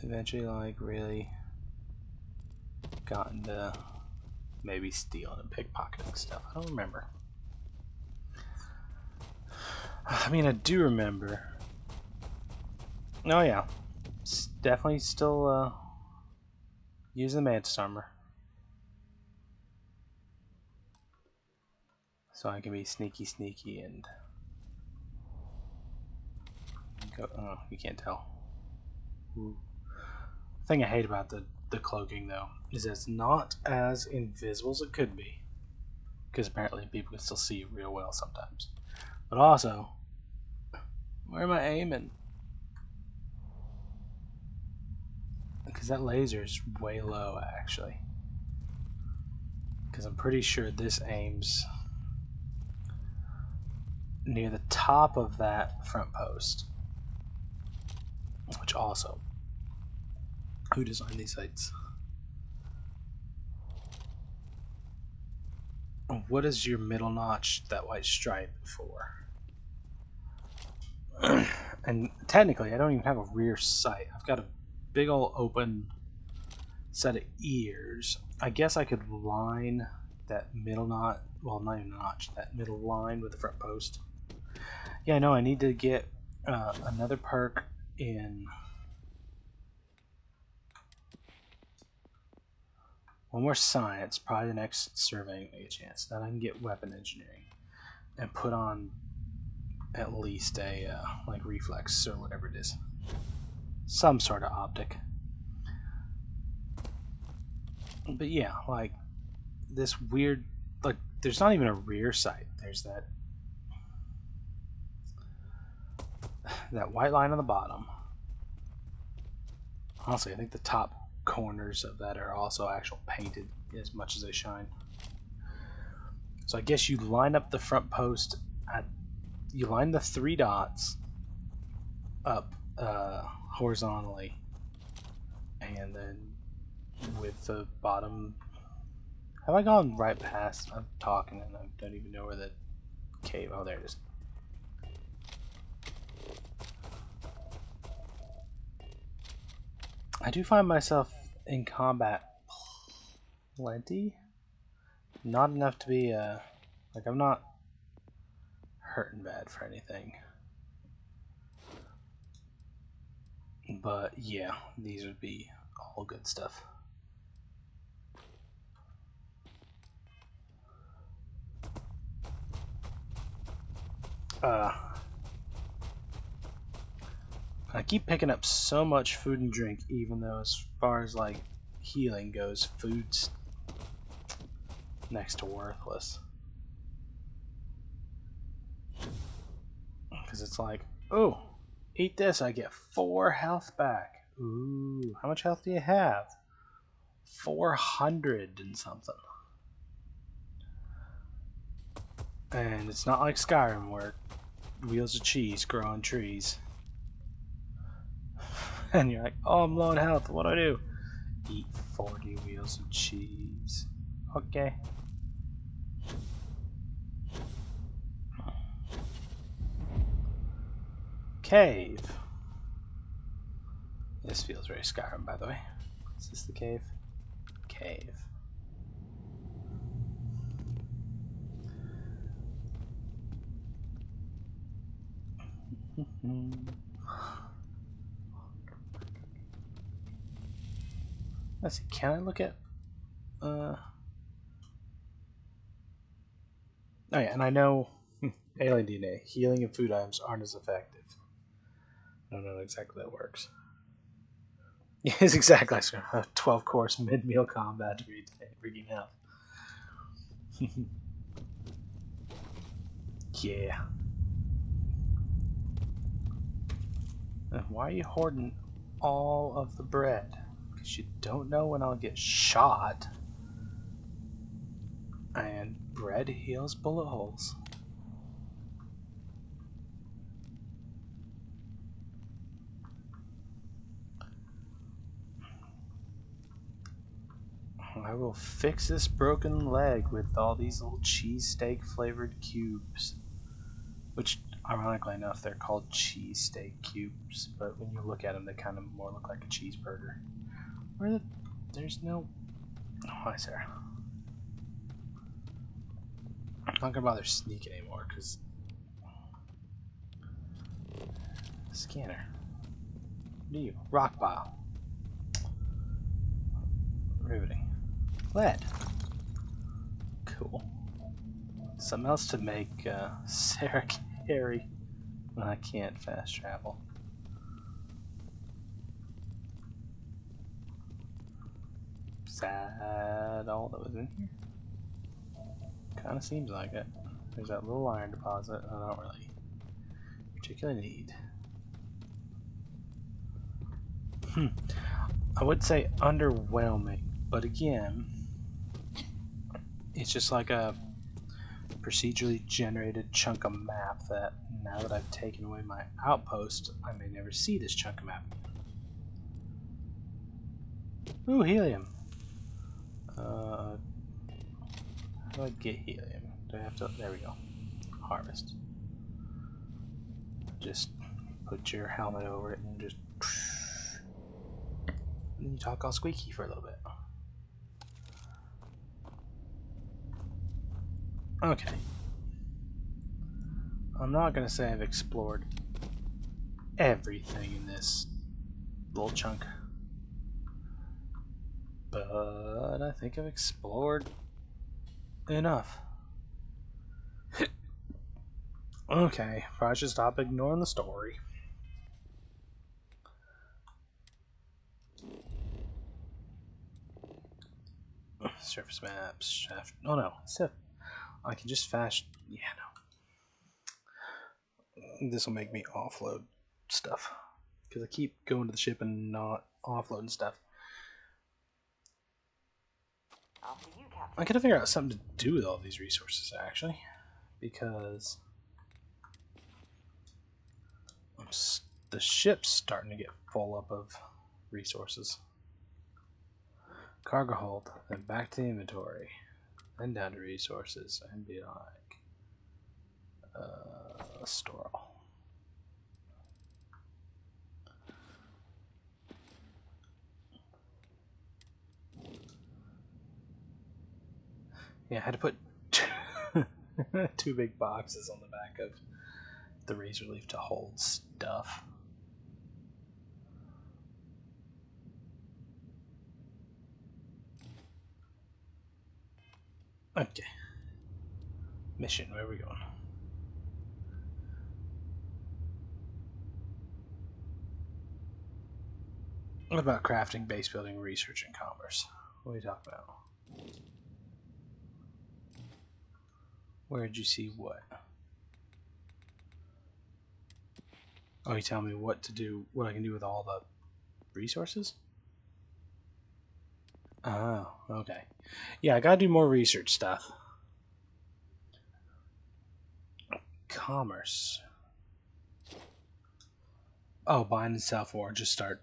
eventually like really got into maybe stealing and pickpocketing stuff. I don't remember. I mean, I do remember. Oh yeah, it's definitely still using the Mantis armor. So I can be sneaky and go. Oh, you can't tell. Ooh. The thing I hate about the cloaking though is it's not as invisible as it could be, because apparently people can still see you real well sometimes. But also, where am I aiming? Because that laser is way low actually. Because I'm pretty sure this aims near the top of that front post. Which also, who designed these sights? What is your middle notch, that white stripe, for? And technically, I don't even have a rear sight. I've got a big old open set of ears. I guess I could line that middle notch, well, not even notch, that middle line with the front post. Yeah, I know, I need to get another perk in. One more science, probably the next surveying make a chance. Then I can get weapon engineering and put on at least a like reflex or whatever it is, some sort of optic. But yeah, like this weird, like there's not even a rear sight. There's that white line on the bottom. Honestly, I think the top corners of that are also actual painted as much as they shine. So I guess you line up the front post at, you line the 3 dots up horizontally, and then with the bottom. Have I gone right past? I'm talking and I don't even know where the cave. Oh, there it is. I do find myself in combat plenty. Not enough to be like I'm not hurting bad for anything. But yeah, these would be all good stuff. I keep picking up so much food and drink, even though as far as like healing goes, food's next to worthless. Because it's like, oh, eat this, I get 4 health back. Ooh, how much health do you have? 400 and something. And it's not like Skyrim where wheels of cheese grow on trees. And you're like, oh, I'm low on health, what do I do? Eat 40 wheels of cheese. Okay. Cave. This feels very Skyrim, by the way. Is this the cave? Cave. Let's see, can I look at oh yeah, and I know alien DNA, healing and food items aren't as effective. I don't know exactly how that works. It's exactly like a 12 course mid meal combat to be freaking out. Yeah. Why are you hoarding all of the bread? Because you don't know when I'll get shot. And bread heals bullet holes. I will fix this broken leg with all these little cheesesteak flavored cubes. Which, ironically enough, they're called cheesesteak cubes, but when you look at them, they kind of more look like a cheeseburger. There's no. Oh, hi, Sarah. I'm not gonna bother sneaking anymore, because. Scanner. What are you? Rock pile. Riveting. Lead. Cool. something else to make Sarah carry when I can't fast travel. Is that all that was in here? Kind of seems like it. There's that little iron deposit I don't really particularly need. I would say underwhelming, but again, it's just like a procedurally generated chunk of map that now that I've taken away my outpost, I may never see this chunk of map again. Ooh, helium. How do I get helium? Do I have to? There we go. Harvest. Just put your helmet over it and just. And you talk all squeaky for a little bit. Okay. I'm not gonna say I've explored everything in this little chunk, but I think I've explored enough. Okay, probably should stop ignoring the story. Surface maps, shaft. Oh no, I can just fast. Yeah, no. This will make me offload stuff because I keep going to the ship and not offloading stuff. I gotta figure out something to do with all these resources actually, because the ship's starting to get full up of resources. Cargo hold, then back to the inventory, then down to resources, and be like, store all. Yeah, I had to put two big boxes on the back of the razor leaf to hold stuff. Okay. Mission, where are we going? What about crafting, base building, research, and commerce? What are you talking about? Where did you see what? Oh, you tell me what to do, what I can do with all the resources? Oh, okay. Yeah, I gotta do more research stuff. Commerce. Oh, buying and sell for, just start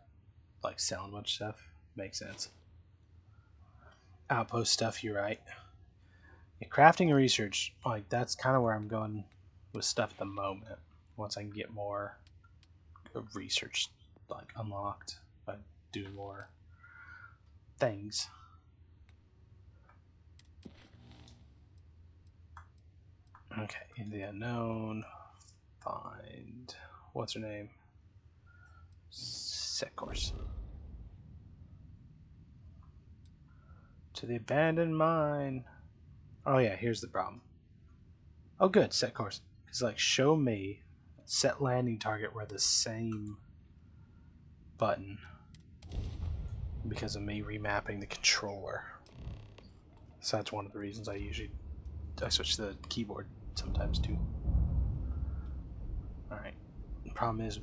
like selling a bunch of stuff. Makes sense. Outpost stuff, you're right. Yeah, crafting and research, like that's kind of where I'm going with stuff at the moment. Once I can get more research like unlocked by doing more things. Okay, in the unknown, find what's her name? Set course. To the abandoned mine. Oh yeah, here's the problem. Oh good, set course. It's like show me set landing target where the same button because of me remapping the controller. So that's one of the reasons I switch to the keyboard sometimes too. Alright. The problem is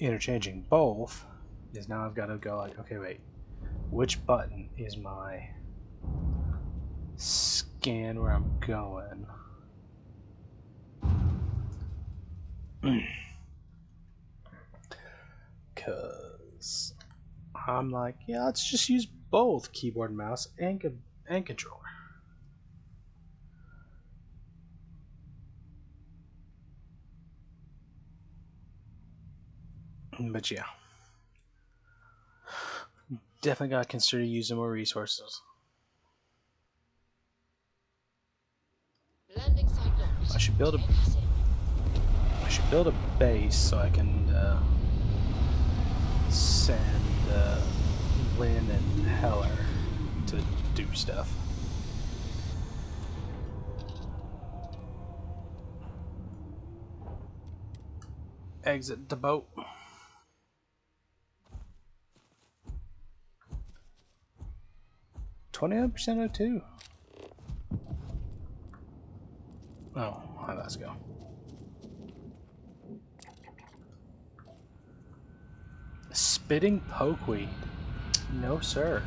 interchanging both is now I've got to go like, okay wait, which button is my scan where I'm going? Cause I'm like, yeah, let's just use both keyboard and mouse and controller. But yeah, definitely gotta consider using more resources. I should build a base so I can send Lynn and Heller to do stuff. exit the boat. %02. Oh, let's go. Spitting pokeweed. No, sir.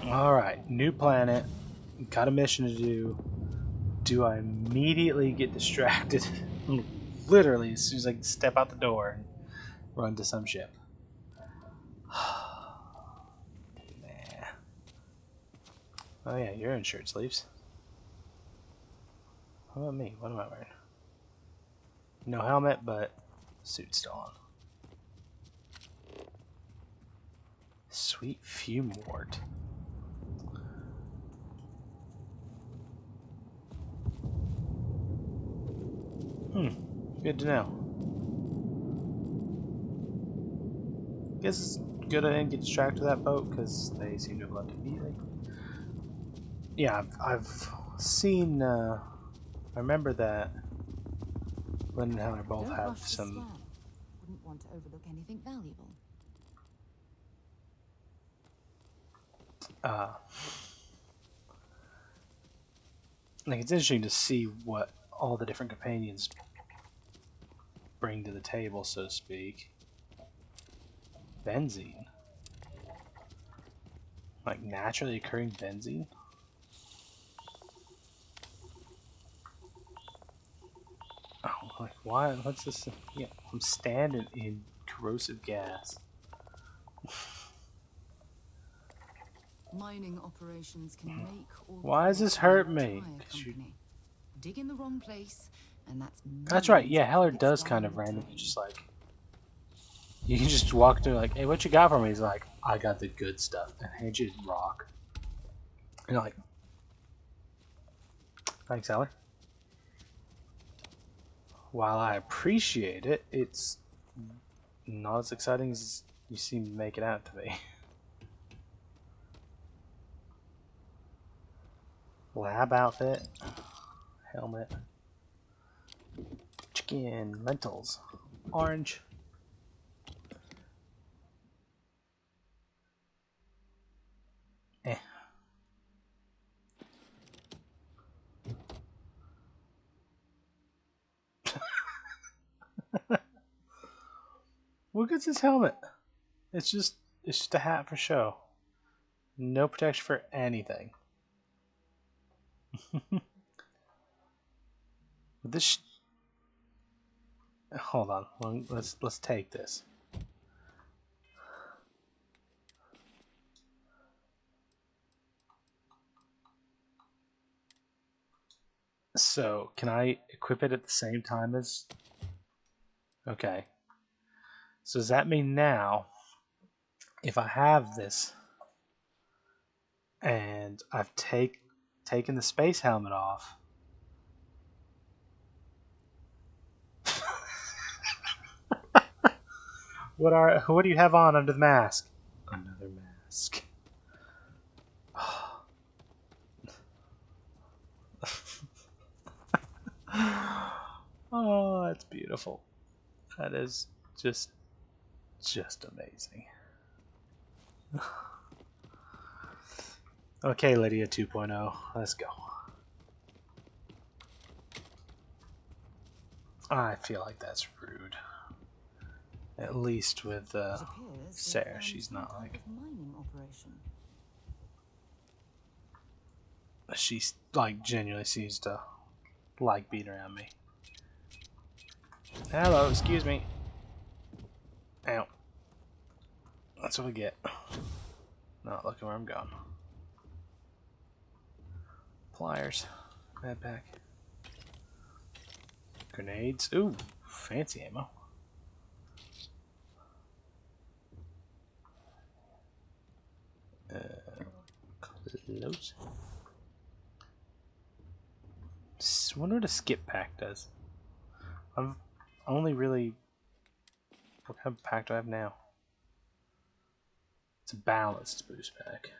Alright, new planet. Got a mission to do. Do I immediately get distracted? Literally, as soon as I step out the door and run to some ship. Nah. Oh yeah, you're in shirt sleeves. How about me? What am I wearing? No helmet, but suit still on. Sweet fume wart. Good to know. Guess it's good I didn't get distracted with that boat because they seem to have left immediately. Yeah, I've seen. I remember that Lynn and Heller both Don't have rush the some. scan. Wouldn't want to overlook anything valuable. Like it's interesting to see what all the different companions bring to the table, so to speak. Benzene. Like naturally occurring benzene? Oh, like why? What's this? Yeah, I'm standing in corrosive gas. Mining operations can make or Why does break this an hurt me? entire 'Cause you- company. Dig in the wrong place, and that's That's right. millions Yeah, of Heller credits does down kind of the randomly drain. just like you can just walk through like, hey, what you got for me? He's like, I got the good stuff, and hand you rock. And you're like, thanks, Heller. While I appreciate it, it's not as exciting as you seem to make it out to be. Lab outfit, helmet, chicken, lentils, orange. Eh. What good's this helmet? It's just a hat for show. No protection for anything. This. Hold on. Let's take this. So can I equip it at the same time as? Okay. So does that mean now, if I have this, and I've taken the space helmet off? What do you have on under the mask? Another mask. Oh, that's beautiful. That is just amazing. Okay, Lydia 2.0, let's go. I feel like that's rude. At least with It appears they've Sarah, found she's some not type like of mining operation. she's like genuinely seems to like being around me. Hello, excuse me. Ow. That's what we get. Not looking where I'm going. Pliers. Backpack. Grenades. Ooh, fancy ammo. Close. Wonder what a skip pack does. I've only really. What kind of pack do I have now? It's a balanced boost pack.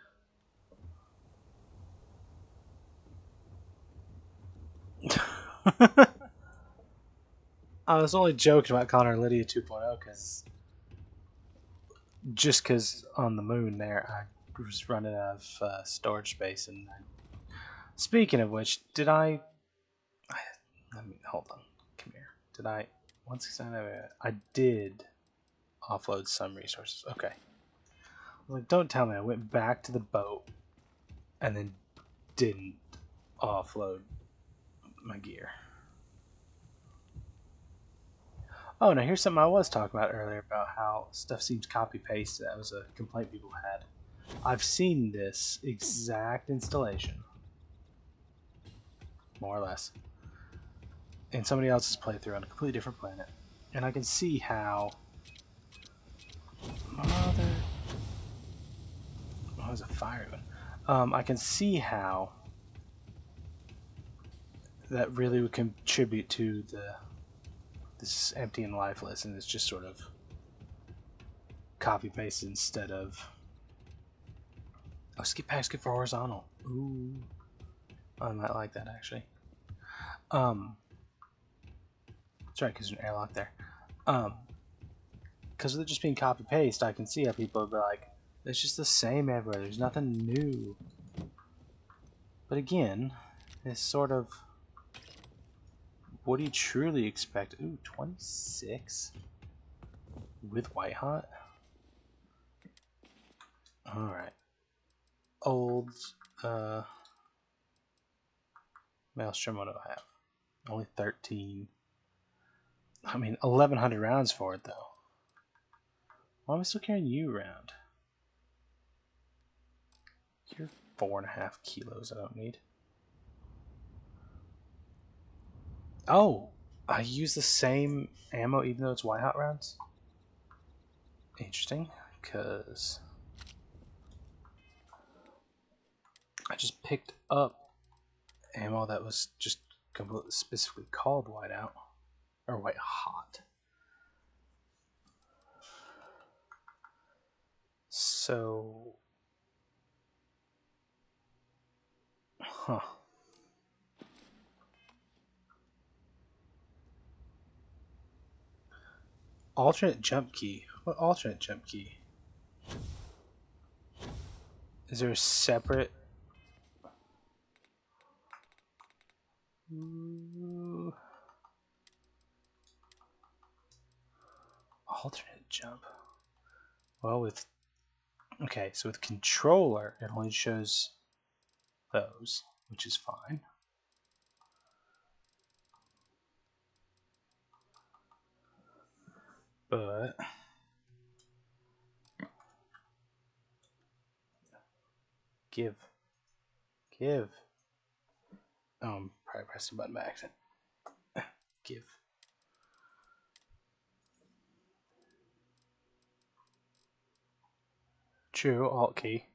I was only joking about calling her Lydia 2.0 because on the moon there I was running out of storage space. And speaking of which, did I let me hold on. Come here. Did I once I did offload some resources. Okay. I was like, don't tell me I went back to the boat and then didn't offload my gear. Oh, now here's something I was talking about earlier about how stuff seems copy paste. That was a complaint people had. I've seen this exact installation, more or less, in somebody else's playthrough on a completely different planet, and I can see how. Mother, what was a fire one? I can see how that really would contribute to this empty and lifeless, and it's just sort of copy paste instead of. Oh, skip packs good for horizontal. Ooh, I might like that actually. That's right, because there's an airlock there. Because of it just being copy paste, I can see how people would be like, it's just the same everywhere. There's nothing new. But again, it's sort of. What do you truly expect? Ooh, 26 with white hot. All right. Old Maelstrom. What do I have? Only 13. I mean, 1,100 rounds for it though. Why am I still carrying you around? You're 4.5 kilos. I don't need. Oh, I use the same ammo even though it's white hot rounds. Interesting, because I just picked up ammo that was just completely specifically called whiteout or white hot. So, huh. Alternate jump key. What alternate jump key? Is there a separate? Ooh. Alternate jump. Well, with okay, so with controller, it only shows those, which is fine. But give. Probably pressed the button by accident. Give. True, Alt key.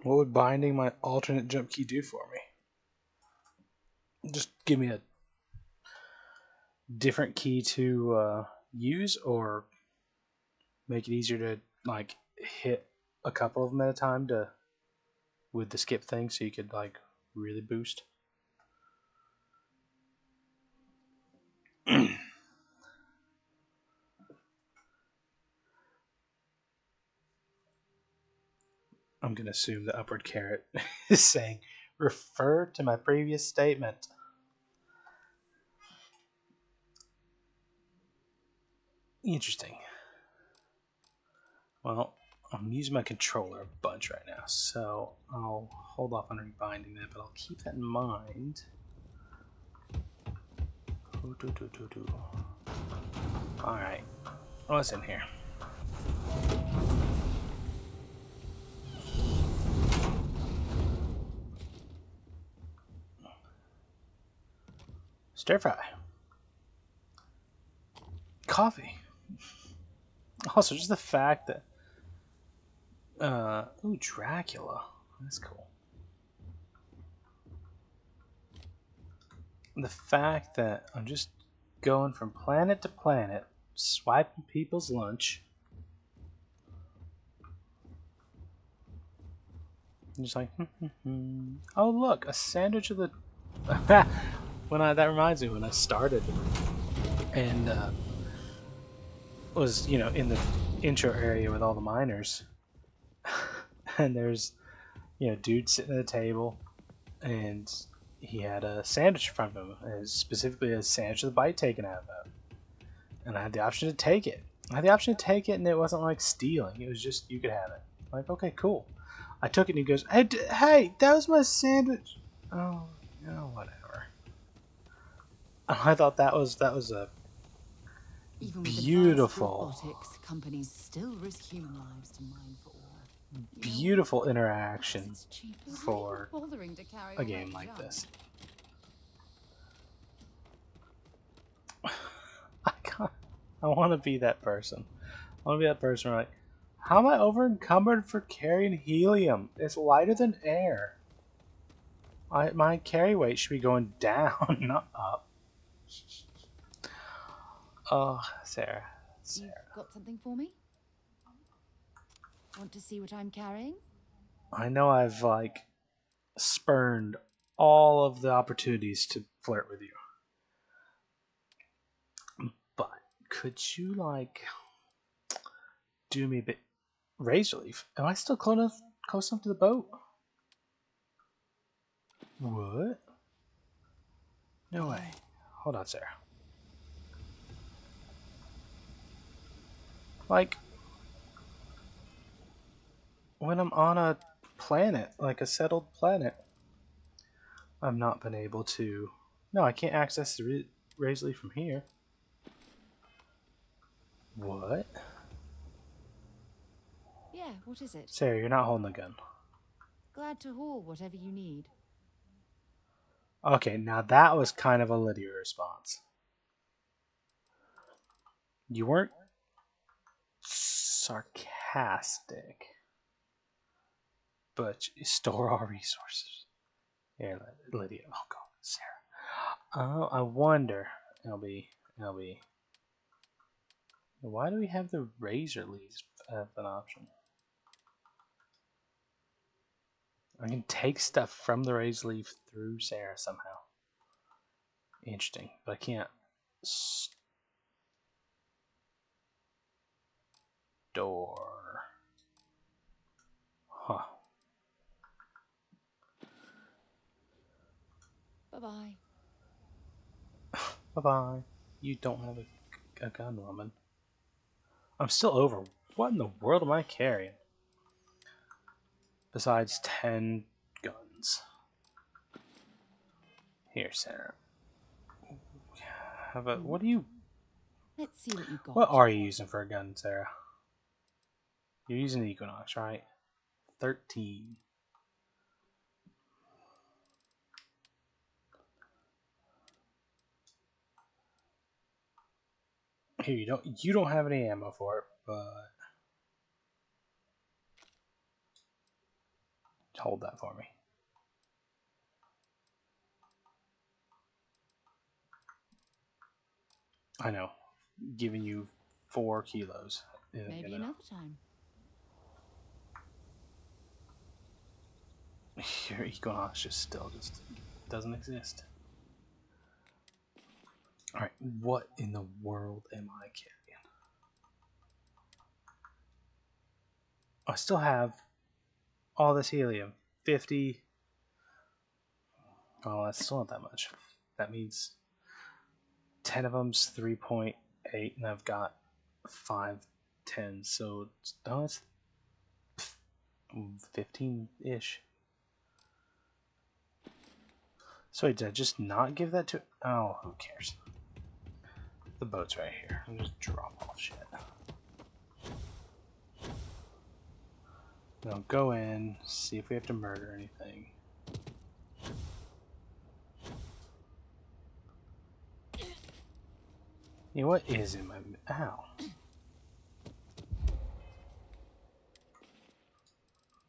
What would binding my alternate jump key do for me? Just give me a different key to use, or make it easier to like hit a couple of them at a time to with the skip thing, so you could like really boost. I'm going to assume the upward caret is saying, refer to my previous statement. Interesting. Well, I'm using my controller a bunch right now, so I'll hold off on rebinding that, but I'll keep that in mind. Alright, what's in here? Stir fry. Coffee. Also, just the fact that ooh, Dracula. That's cool. The fact that I'm just going from planet to planet, swiping people's lunch, I'm just like, oh look, a sandwich of the. That reminds me when I started and was in the intro area with all the miners, and there's dude sitting at a table, and he had a sandwich in front of him, and specifically a sandwich with a bite taken out of it, and I had the option to take it. And it wasn't like stealing. It was just you could have it. Like, okay, cool. I took it, and he goes, "Hey, hey, that was my sandwich." Oh, whatever. I thought that was a Even with advanced beautiful, robotics, companies still risk human lives to mine for ore. You know what? beautiful Because interaction it's cheap. Why are you for bothering to carry a all game that like junk? this. I want to be that person. I want to be that person where, like, how am I over encumbered for carrying helium? It's lighter than air. My carry weight should be going down, not up. Oh, Sarah. You've got something for me? Want to see what I'm carrying? I know I've spurned all of the opportunities to flirt with you, but could you do me a bit? Razor leaf? Am I still close enough to the boat? What? No way. Hold on, Sarah. Like, when I'm on a planet, like a settled planet, I've not been able to. No, I can't access the Razor leaf from here. What? Yeah, what is it? Sarah, you're not holding the gun. Glad to haul whatever you need. Okay, now that was kind of a Lydia response. You weren't sarcastic, but you store all resources. Here, Lydia. Oh God, Sarah. Oh, I wonder. LB. Why do we have the razor leaves as an option? I can take stuff from the razor leaf through Sarah somehow. Interesting, but I can't store. Huh. Bye-bye. Bye-bye. You don't have a gun, woman. I'm still over. What in the world am I carrying? Besides 10 guns. Here, Sarah. How about, what do you... Let's see what you've got. What are you using for a gun, Sarah? You're using the Equinox, right? 13. Here, you don't have any ammo for it, but hold that for me. I know, giving you 4 kilos. Maybe another time. Your Equinox just doesn't exist. Alright, what in the world am I carrying? I still have all this helium. 50. Oh, that's still not that much. That means 10 of them's 3.8, and I've got 5 10s, so it's 15-ish. So wait, did I just not give that to... Oh, who cares? The boat's right here. I'll just drop off shit. Now go in, see if we have to murder anything. Yeah, what is in my... Ow.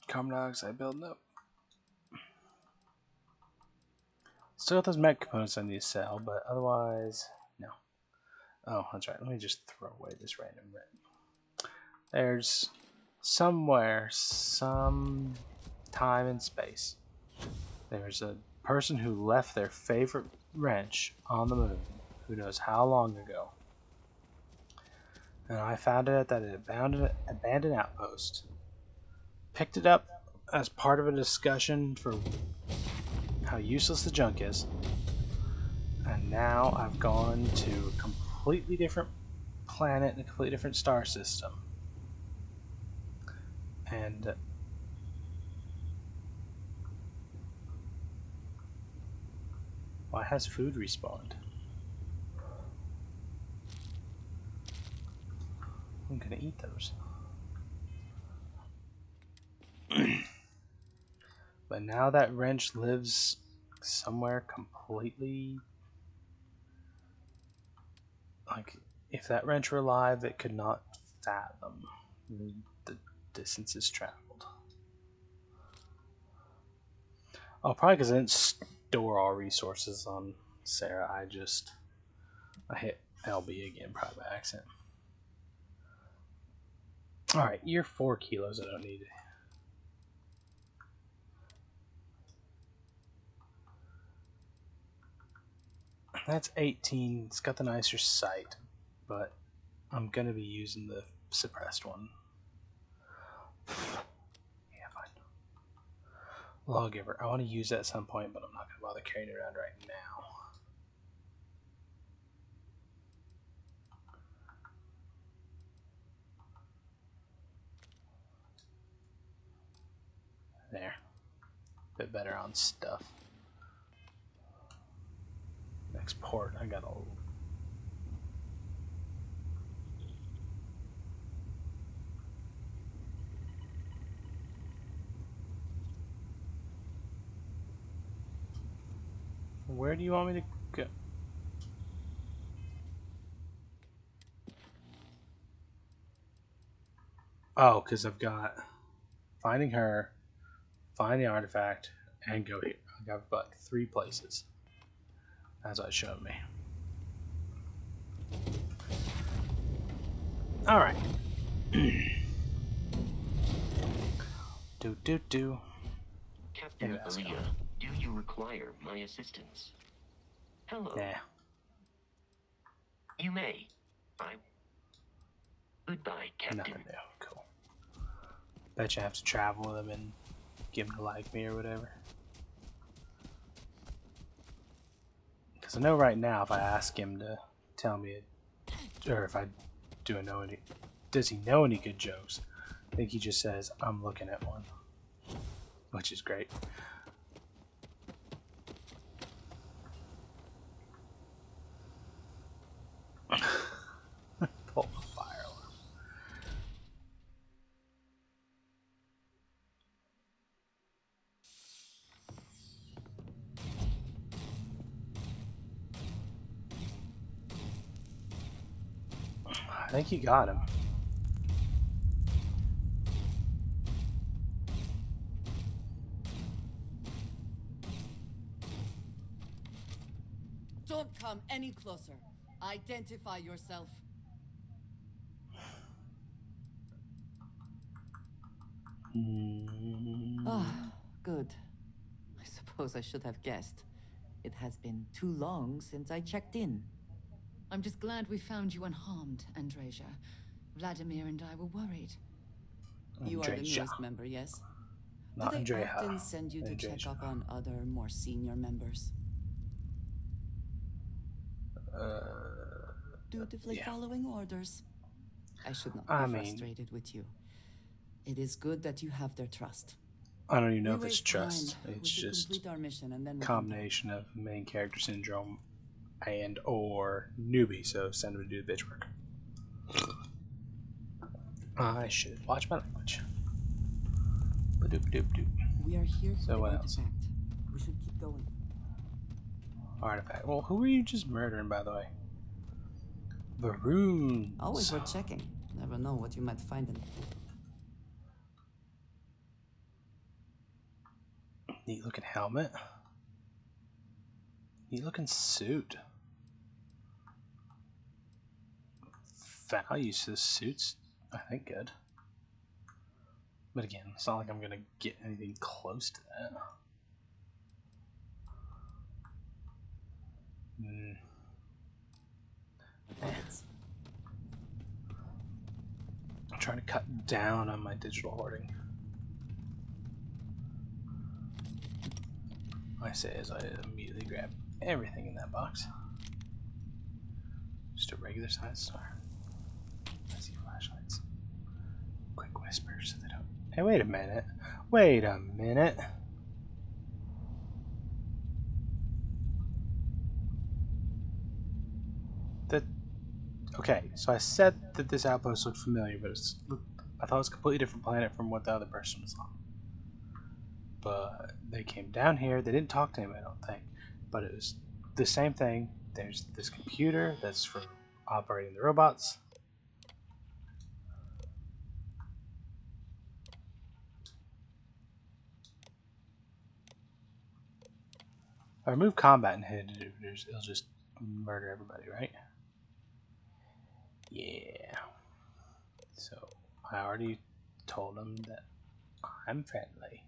Carbon dioxide building up. Still got those mech components I need to sell, but otherwise, no. Oh, that's right. Let me just throw away this random red. There's somewhere, some time and space. There's a person who left their favorite wrench on the moon, who knows how long ago. And I found it at that abandoned outpost. Picked it up as part of a discussion for how useless the junk is. And now I've gone to a completely different planet and a completely different star system. And why has food respawned? I'm gonna eat those. But now that wrench lives somewhere completely... Like, if that wrench were alive, it could not fathom the distances traveled. Oh, probably because I didn't store all resources on Sarah. I hit LB again, probably by accident. Alright, you're 4 kilos. I don't need it. That's 18. It's got the nicer sight, but I'm gonna be using the suppressed one. Yeah, fine. Lawgiver. I want to use that at some point, but I'm not gonna bother carrying it around right now. There. Bit better on stuff. Next port, I got a... Where do you want me to go? Oh, because I've got finding her, find the artifact, and go here. I've got like 3 places. That's what it showed me. Alright. do. Captain Aaliyah, do you require my assistance? Hello. Nah. You may. Goodbye, Captain. Nothing new. Cool. Bet you have to travel with him and get him to like me or whatever. Because I know right now if I ask him to tell me, or if I do know any, does he know any good jokes? I think he just says, I'm looking at one. Which is great. Pull the fire alarm. I think you got him. Don't come any closer. Identify yourself. Ah, good. I suppose I should have guessed. It has been too long since I checked in. I'm just glad we found you unharmed, Andreja. Vladimir and I were worried. You are the newest member, yes? Not Do they Andreja. often send you to check up on other, more senior members? Dutifully following orders. I should not be frustrated with you. It is good that you have their trust. I don't even know if it's trust. It's just complete our mission and then combination of main character syndrome and or newbie, so send him to do the bitch work. I should watch my language. Ba-doop-doop-doop. We are here for So the what else? artifact. We should keep going. Artifact. Well, who are you just murdering, by the way? Varoons. Always worth checking. Never know what you might find in it. Neat looking helmet. Neat looking suit. Values to the suits, I think, good. But again, it's not like I'm gonna get anything close to that. I'm trying to cut down on my digital hoarding. I say as I immediately grab everything in that box. Just a regular size star. I see flashlights. Quick whispers so they don't. Hey, wait a minute. Wait a minute. Okay, so I said that this outpost looked familiar, but I thought it was a completely different planet from what the other person was on. But they came down here. They didn't talk to him, I don't think. But it was the same thing. There's this computer that's for operating the robots. If I remove combat inhibitors, it'll just murder everybody, right? Yeah. So I already told them that I'm friendly.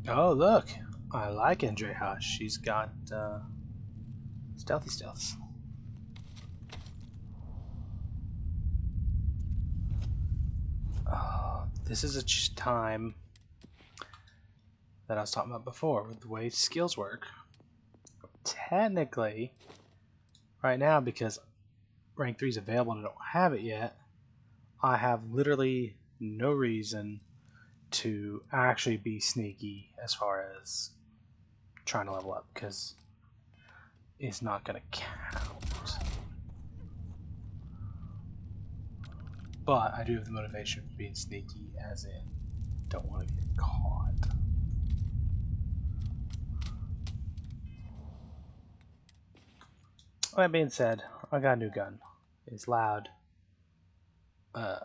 Oh, look. I like Andreja. She's got stealthy stealths. Oh, this is a time that I was talking about before with the way skills work. Technically, right now, because rank 3 is available and I don't have it yet, I have literally no reason to actually be sneaky as far as trying to level up, because it's not going to count. But I do have the motivation for being sneaky, as in don't want to get caught. That being said, I got a new gun. It's loud. And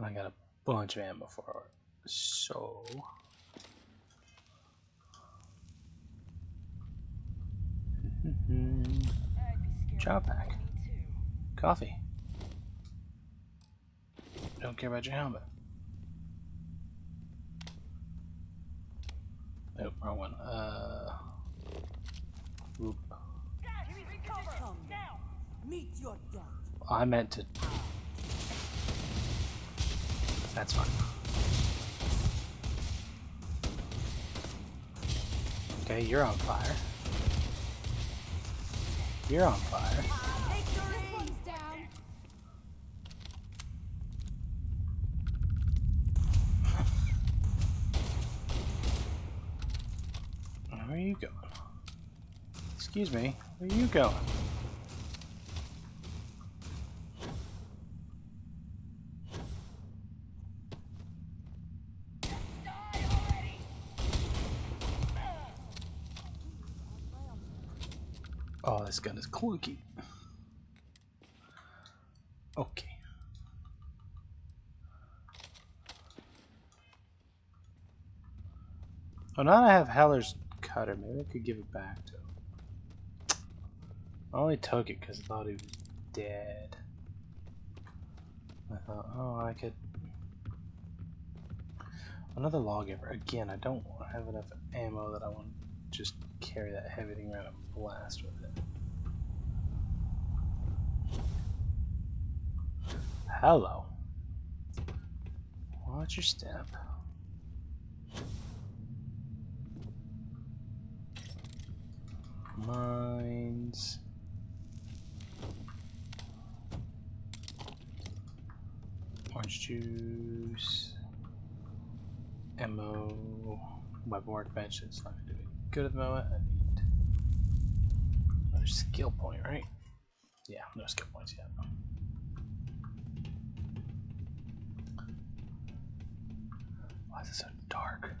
I got a bunch of ammo for it. So job pack. Coffee. Don't care about your helmet. Nope, wrong one. Oop. Meet your death. I meant to. That's fine. Okay, you're on fire. You're on fire. Where are you going? Excuse me, where are you going? Oh, this gun is clunky. Okay. Oh, now that I have Heller's cutter, maybe I could give it back to him. I only took it because I thought he was dead. I thought, oh, I could. Another lawgiver. Again, I don't have enough ammo that I want to just carry that heavy thing around and blast with it. Hello. Watch your step. Mines. Orange juice. Ammo. Weapon workbench. It's not going to do any good at the moment. I need another skill point, right? Yeah, no skill points yet. Why is it so dark?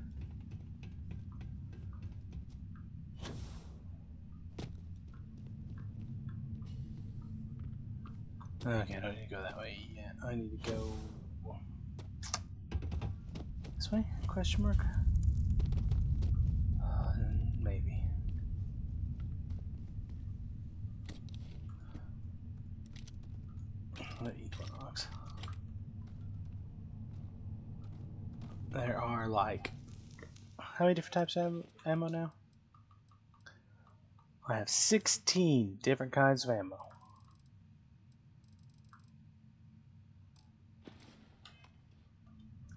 Okay, I don't need to go that way yet. I need to go this way? Question mark? Maybe. box. There are like, how many different types of ammo now? I have 16 different kinds of ammo.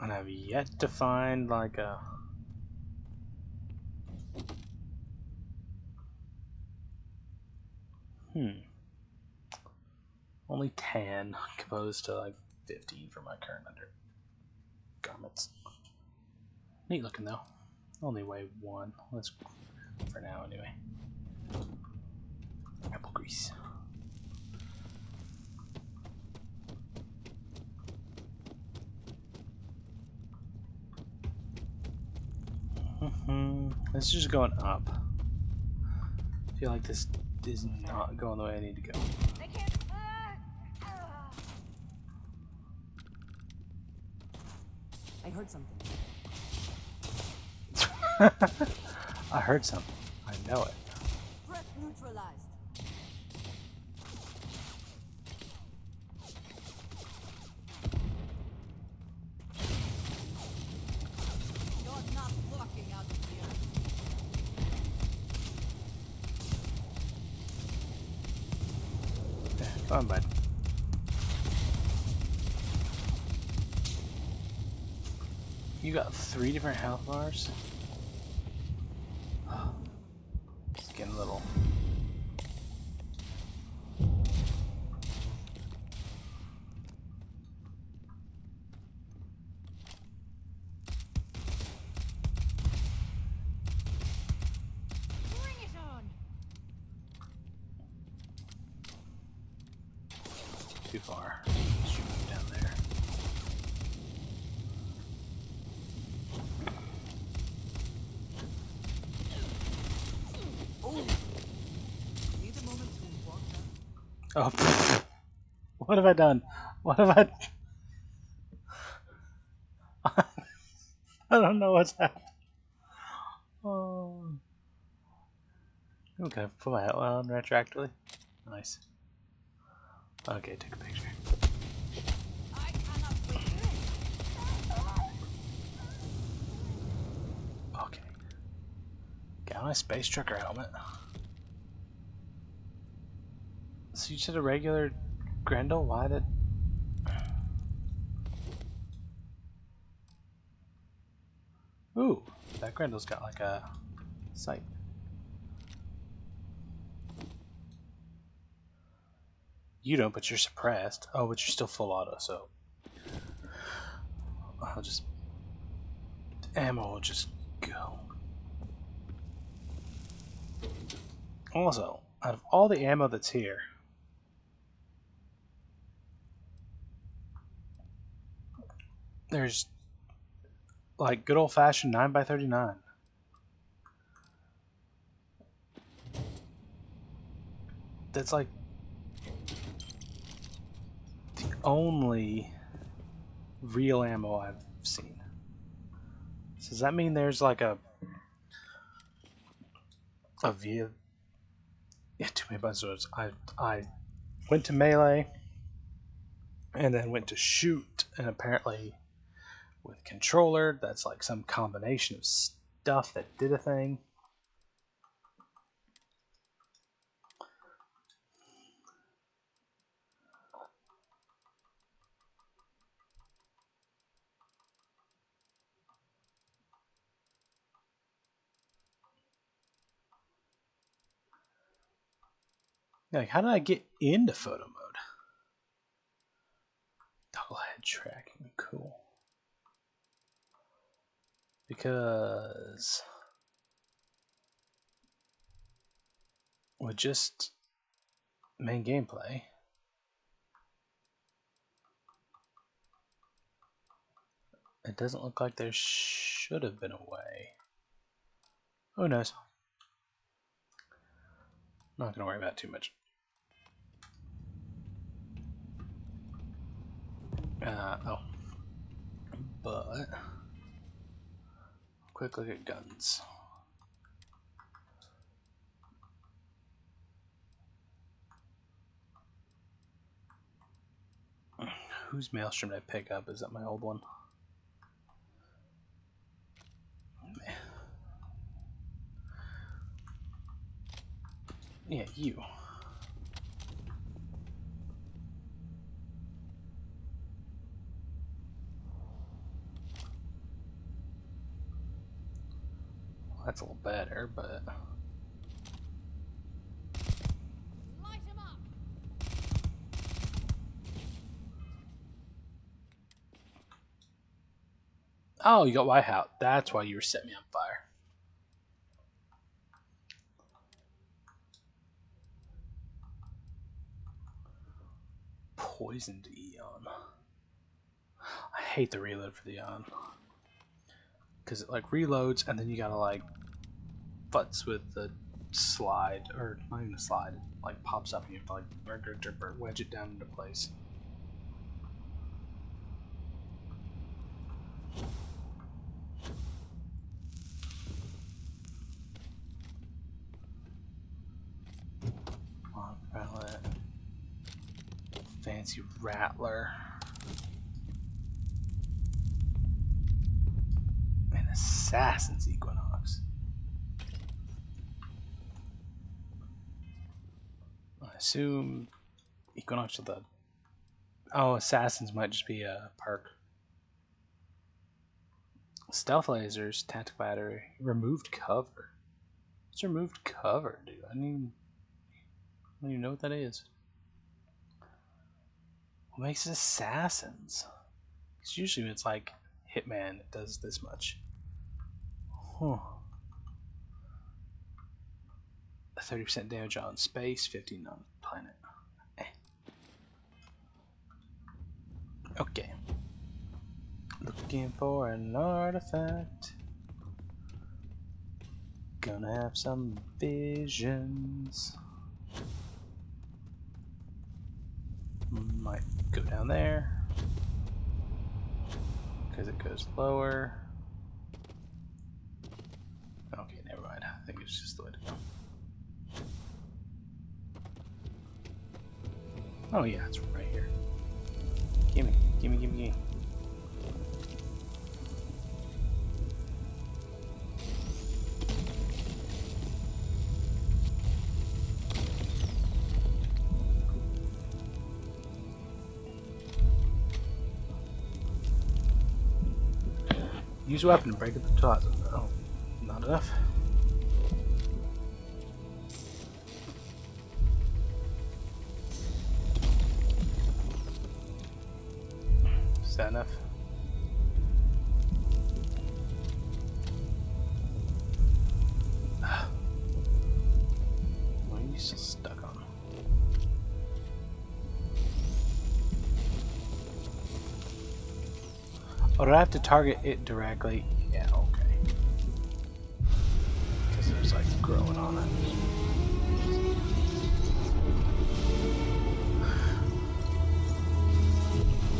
And I've yet to find like a... Only 10 opposed to like 15 for my current undergarments. Neat looking though. Only weigh 1. Let's, for now anyway. Apple grease. This is just going up. I feel like this is not going the way I need to go. I can't. I heard something. I heard something. I know it. Threat neutralized. You're not walking out of here. Yeah, come on, bud. You got 3 different health bars? It's getting a little... Bring it on. too far. Shoot him down there. Need a moment to walk down. Oh, what have I done? What have I... I don't know what's happened. Oh. Okay, put my hat on retroactively. Nice. Okay, take a picture. I cannot wait. Okay. Got my space trucker helmet. So you said a regular Grendel? Why did... Ooh, that Grendel's got like a sight. You don't, but you're suppressed. Oh, but you're still full auto, so... I'll just... Ammo will just go. Also, out of all the ammo that's here... There's... like good old-fashioned 9x39. That's like... the only real ammo I've seen. So does that mean there's like a via... Yeah, too many buzzwords. I went to melee and then went to shoot, and apparently with controller that's like some combination of stuff that did a thing. Like, how did I get into photo mode? Double head tracking, cool. Because with just main gameplay, it doesn't look like there should have been a way. Who knows? Not gonna worry about it too much. Oh. But quick look at guns. Whose maelstrom did I pick up? Is that my old one? Yeah, you. Well, that's a little better, but Light him up! oh, you got Whiteout. That's why you were setting me on fire. Poisoned Eon. I hate the reload for the Eon. Because it like reloads and then you gotta like futz with the slide, or not even a slide, it like pops up and you have to like wedge it down into place. Long pallet. Fancy Rattler. And Assassin's Equinox. I assume Equinox of the... Oh, Assassins might just be a perk. Stealth lasers, tactic battery, removed cover. It's removed cover, dude. I don't even know what that is. What makes it assassins? Because usually it's like Hitman, it does this much. Huh. 30% damage on space, 15 on planet. Eh. Okay. Looking for an artifact. Gonna have some visions. Might go down there. Because it goes lower. Okay, never mind. I think it's just the way to go. Oh yeah, it's right here. Gimme, gimme, gimme, gimme. Use a weapon to break up the closet. Oh, not enough. Is that enough? What are you still stuck on? Oh, do I have to target it directly? Yeah, okay. Because it was like growing on it.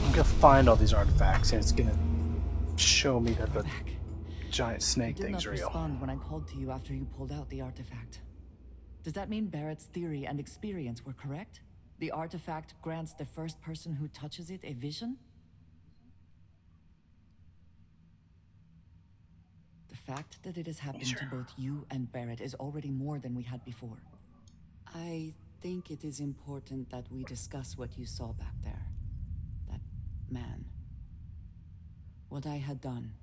I'm gonna find all these artifacts and it's gonna show me that the giant snake You did thing's not real. respond when I called to you after you pulled out the artifact. Does that mean Barrett's theory and experience were correct? The artifact grants the first person who touches it a vision? The fact that it has happened Sure. to both you and Barrett is already more than we had before. I think it is important that we discuss what you saw back there. That man. What I had done.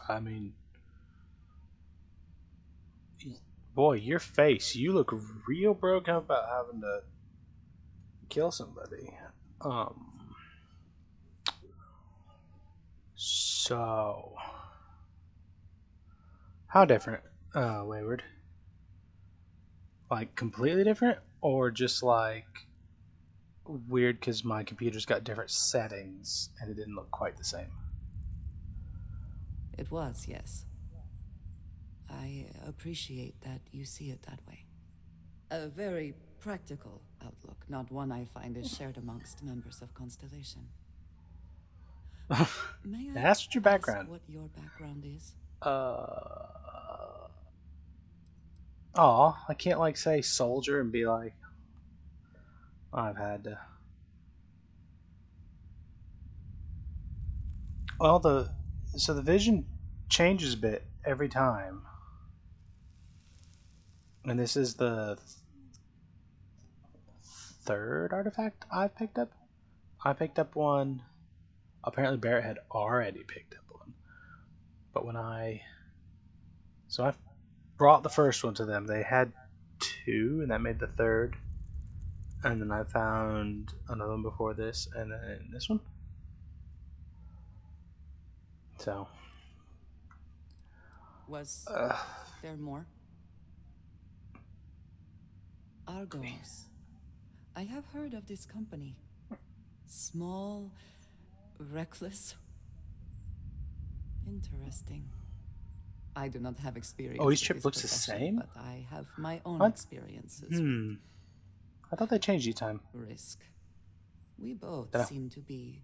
I mean, boy, your face, you look real broken up about having to kill somebody. So, how different? Wayward. Like completely different, or just like weird because my computer's got different settings and it didn't look quite the same. It was, yes. I appreciate that you see it that way. A very practical outlook, not one I find is shared amongst members of Constellation. May I That's what your background. ask what your background is? I can't like say soldier and be like, I've had to. Well, the vision changes a bit every time, and this is the third artifact I've picked up. I picked up one. Apparently, Barrett had already picked up one, but I brought the first one to them. They had two, and that made the third. And then I found another one before this, and then this one. So, Was uh, there more? Argos. I have heard of this company. Small, reckless. Interesting. I do not have oh, experience each with chip this looks the profession, same. but I have my own What? experiences with I thought they changed each time. risk. We both Dunno. seem to be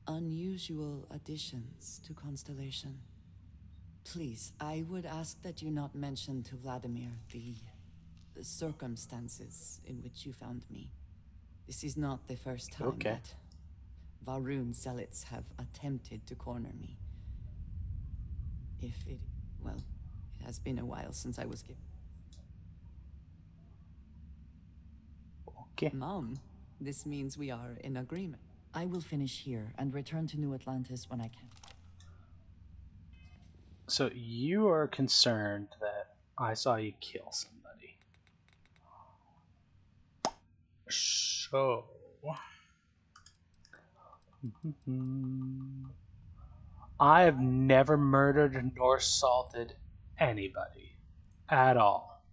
unusual additions to Constellation. Please, I would ask that you not mention to Vladimir the circumstances in which you found me. This is not the first time Okay. that Varun zealots have attempted to corner me. Well, it has been a while since I was given. Okay. Mom, this means we are in agreement. I will finish here and return to New Atlantis when I can. So you are concerned that I saw you kill somebody. So. I have never murdered nor assaulted anybody at all.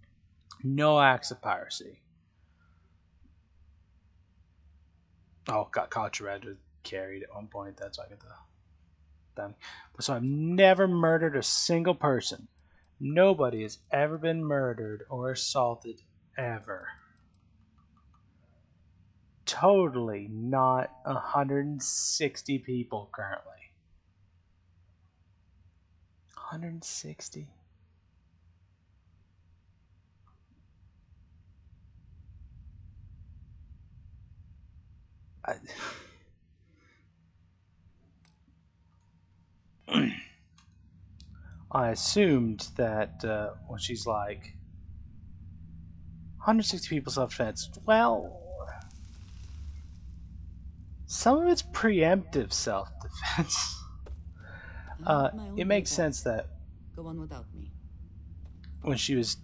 No acts of piracy. Oh, got caught red carried at one point. That's why I get the thing. So I've never murdered a single person. Nobody has ever been murdered or assaulted ever. Totally not 160 people currently. 160? I, I assumed that when she's like 160 people self-defense, well, some of it's preemptive self-defense. I have my It own way makes back. sense that Go on without me. when she was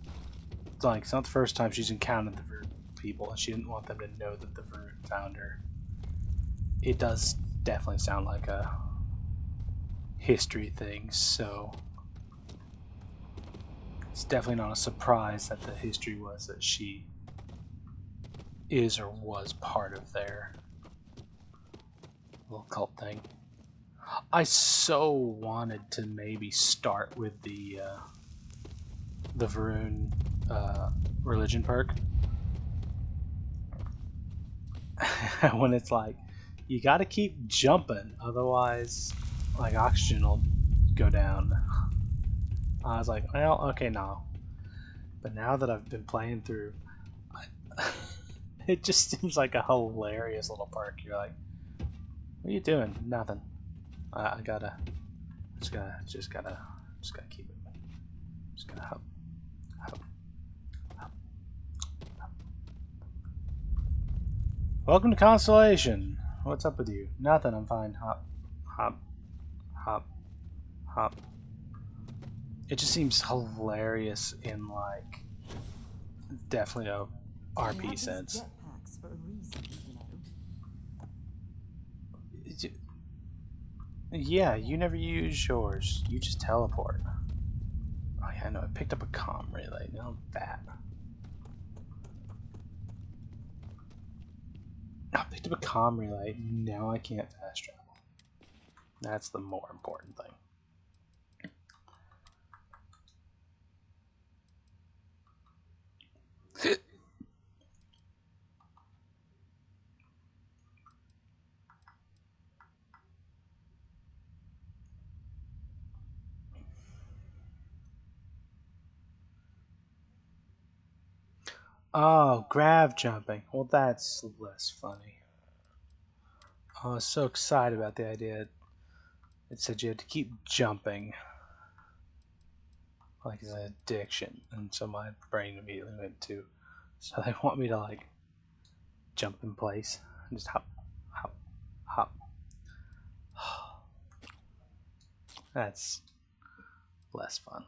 like, it's not the first time she's encountered the Verd people, and she didn't want them to know that the Verd found her. It does definitely sound like a history thing, so it's definitely not a surprise that the history was that she is or was part of their little cult thing. I so wanted to maybe start with the Varun religion perk. When it's like, you gotta keep jumping, otherwise, like, oxygen will go down. I was like, well, okay, no. But now that I've been playing through, it just seems like a hilarious little perk. You're like, what are you doing? Nothing. I gotta, just gotta keep it. Just gotta help. Welcome to Constellation. What's up with you? Nothing. I'm fine. Hop, hop, hop, hop. It just seems hilarious in like definitely a RP sense. Jetpacks for a reason, you know. Yeah, you never use yours. You just teleport. Oh yeah, I know. I picked up a comm relay. Now I'm fat. I picked up a comm relay. Now I can't fast travel. That's the more important thing. Oh, grav jumping. Well, that's less funny. I was so excited about the idea. It said you had to keep jumping. Like an addiction. And so my brain immediately went to, so they want me to like jump in place. And just hop, hop, hop. That's less fun.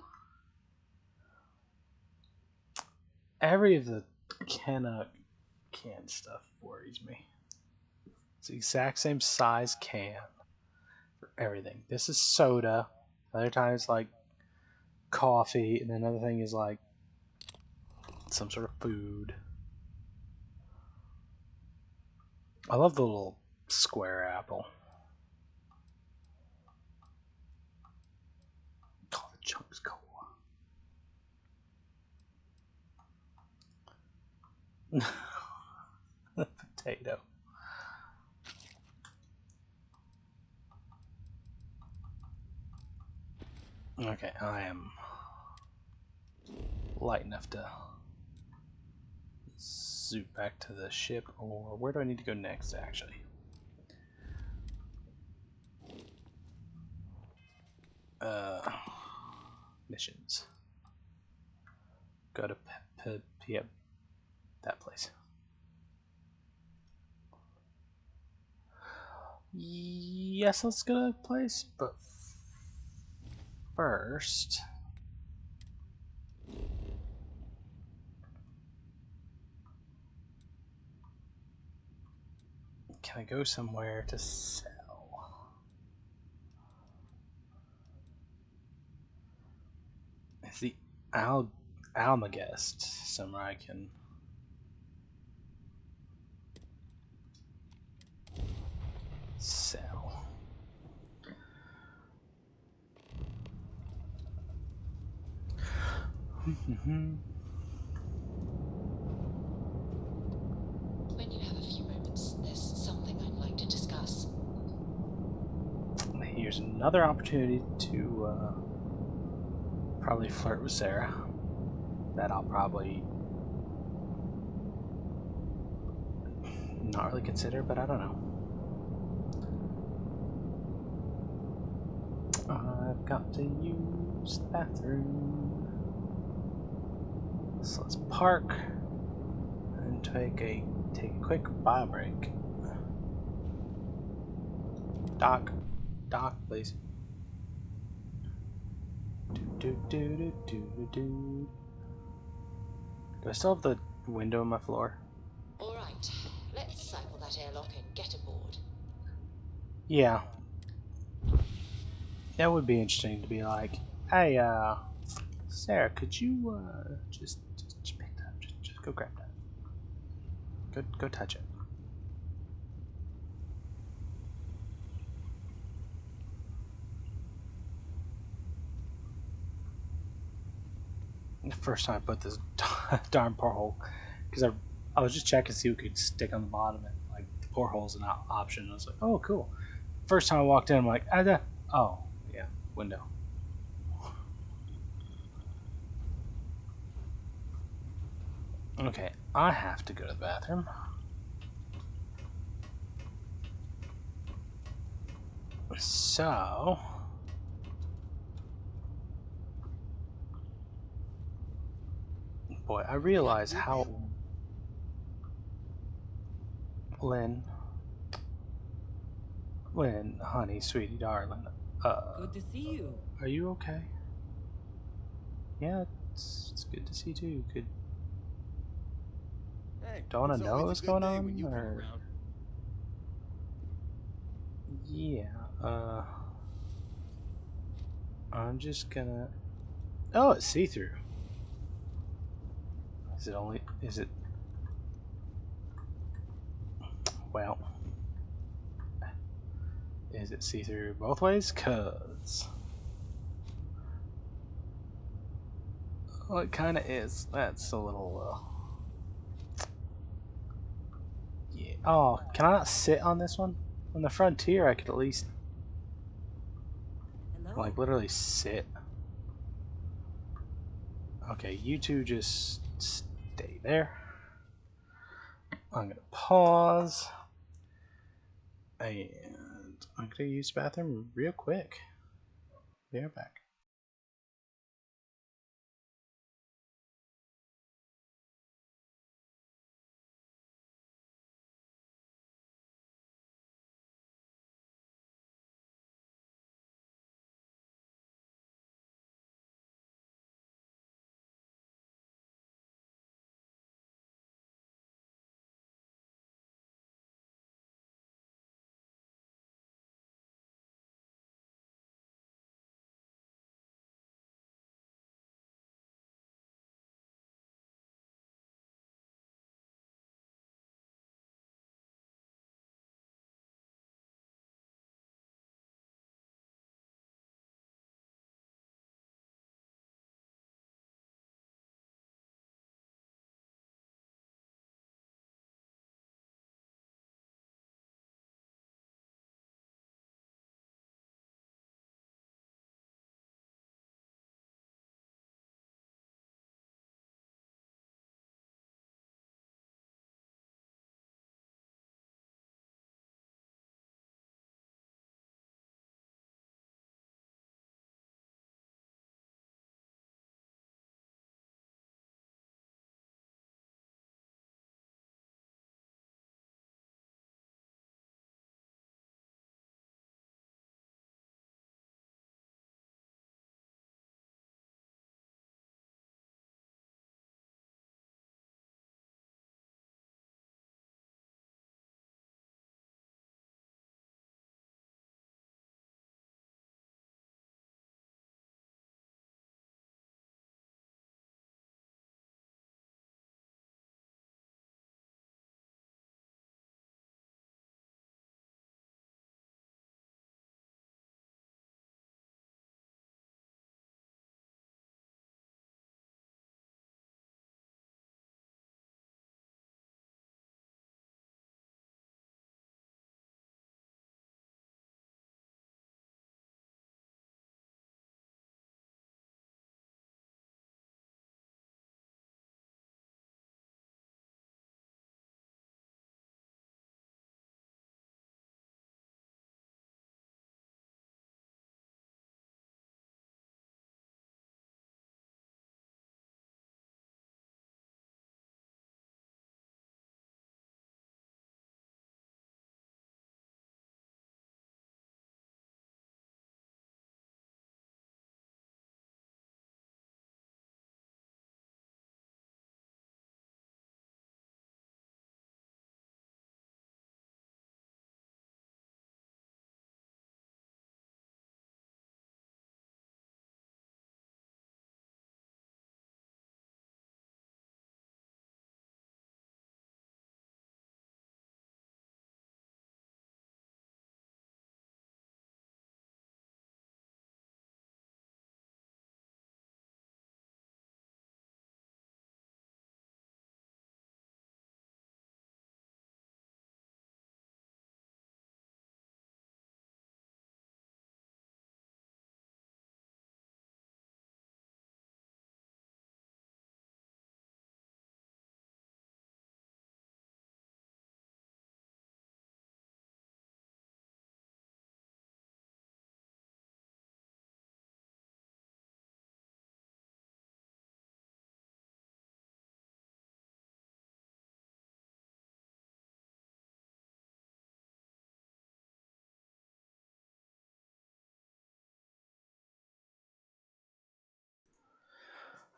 Every of the can stuff worries me. It's the exact same size can for everything. This is soda. Other times like coffee, and then another thing is like some sort of food. I love the little square apple. Oh, the chunk's cola. The potato. Okay, I am light enough to zoom back to the ship, or where do I need to go next, actually? Missions. Go to yep, that place. Yes, let's go to that place, but first, can I go somewhere to sell? Is the Almagest somewhere I can sell? When you have a few moments, there's something I'd like to discuss. Here's another opportunity to probably flirt with Sarah. That I'll probably not really consider, but I don't know. I've got to use the bathroom. So let's park and take a quick bio break. Doc, please. Do I still have the window on my floor? All right, let's cycle that airlock and get aboard. Yeah. That would be interesting to be like, hey, Sarah, could you just pick that up? Just go grab that. Go touch it. The first time I put this darn porthole, because I was just checking to see what could stick on the bottom, and like the porthole's an option. I was like, oh, cool. First time I walked in, I'm like, oh, yeah, window. Okay, I have to go to the bathroom. So, boy, I realize how Lynn, honey, sweetie, darling, Good to see you. are you okay? Yeah, it's good to see you too. Good. Hey, Don't want it's to know always a what's good going day when on, you come or around. yeah. I'm just gonna. Oh, it's see-through. Is it only? Is it? Well, is it see-through both ways? Cause well, it kind of is. That's a little. Yeah. Oh, can I not sit on this one? On the Frontier, I could at least Hello. like literally sit. Okay, you two just stay there. I'm gonna pause, and I'm gonna use the bathroom real quick. Be right back.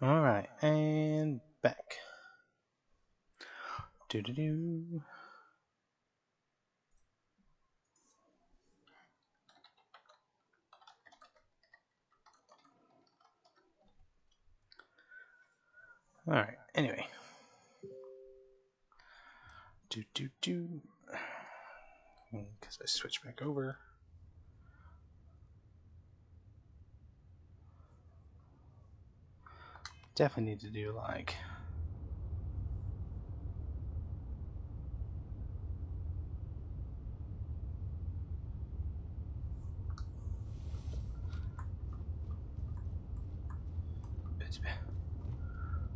Alright, and back. Doo-doo-doo. Alright, anyway. Do-do-do. Because I switched back over. Definitely need to do like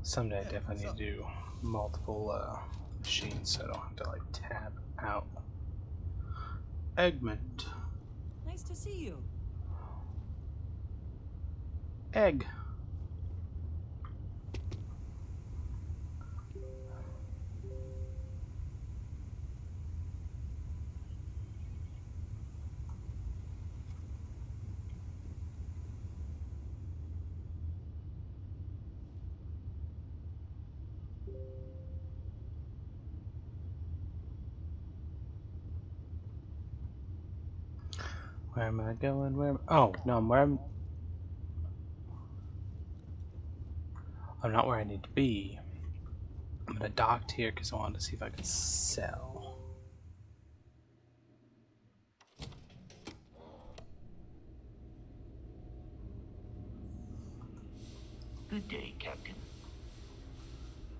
someday I definitely need to do multiple machine so I don't have to like tab out. Eggman. Nice to see you. Egg. Where am I going? Oh no, I'm not where I need to be. I'm gonna dock here because I wanted to see if I could sell. Good day, Captain.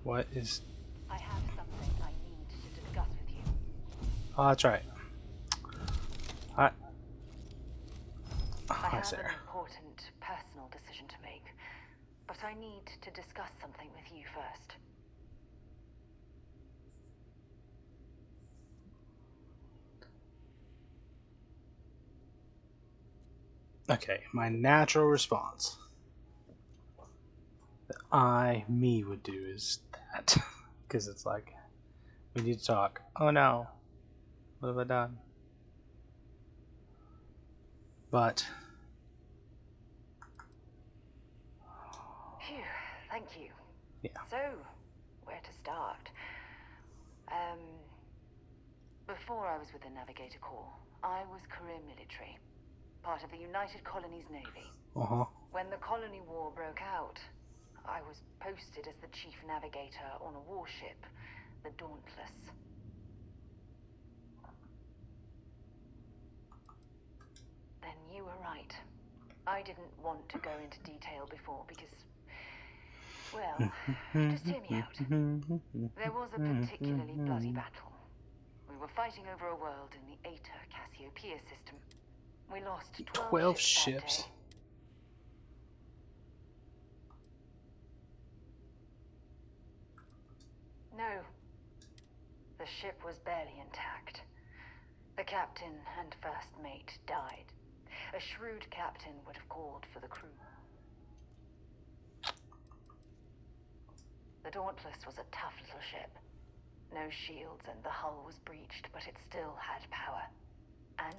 What is? I have something I need to discuss with you. Oh, that's right. Hi. I Hi, have an Sarah. important personal decision to make, but I need to discuss something with you first. Okay, my natural response that me would do is that. Because it's like, we need to talk. Oh no, what have I done? But, Phew, thank you. yeah. So, where to start? Before I was with the Navigator Corps, I was career military, part of the United Colonies Navy. Uh-huh. When the colony war broke out, I was posted as the chief navigator on a warship, the Dauntless. Then you were right. I didn't want to go into detail before because, well, just hear me out. There was a particularly bloody battle. We were fighting over a world in the Eta Cassiopeia system. We lost 12 ships that day. No. The ship was barely intact. The captain and first mate died. A shrewd captain would have called for the crew. The Dauntless was a tough little ship. No shields and the hull was breached, but it still had power. And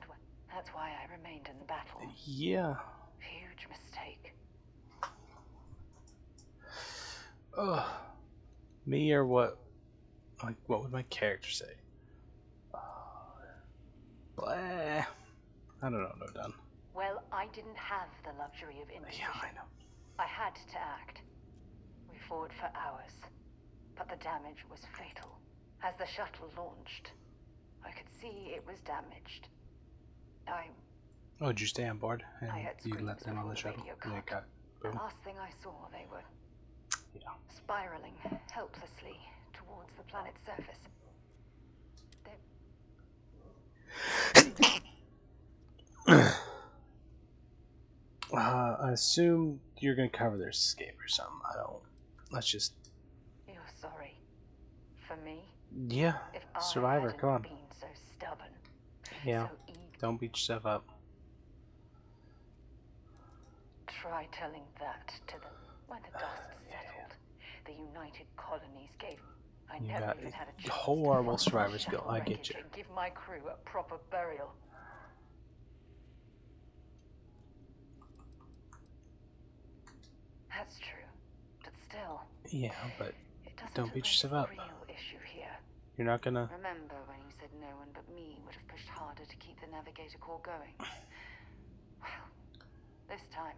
that's why I remained in the battle. Yeah. Huge mistake. Ugh. Me or what? Like, what would my character say? Blah. I don't know. No done. Well, I didn't have the luxury of indecision. Yeah, I know. I had to act. We fought for hours, but the damage was fatal. As the shuttle launched, I could see it was damaged. Oh, did you stay on board and I had you screams let them on before the shuttle? radio And it cut. got The boom. last thing I saw, they were Yeah. spiraling helplessly towards the planet's surface. I assume you're gonna cover their escape or something. I don't. Let's just. You're sorry. For me? Yeah. If I Survivor, hadn't come on. been so stubborn, Yeah. so eager. Don't beat yourself up. Try telling that to them when the dust settled. The United Colonies gave. I You never got even had a a chance horrible to survivor skill. I get wreckage you. and give my crew a proper burial. That's true, but still. Yeah, but it doesn't don't beat erase yourself the up. real issue here. You're not gonna. Remember when you said no one but me would have pushed harder to keep the Navigator Corps going? Well, this time,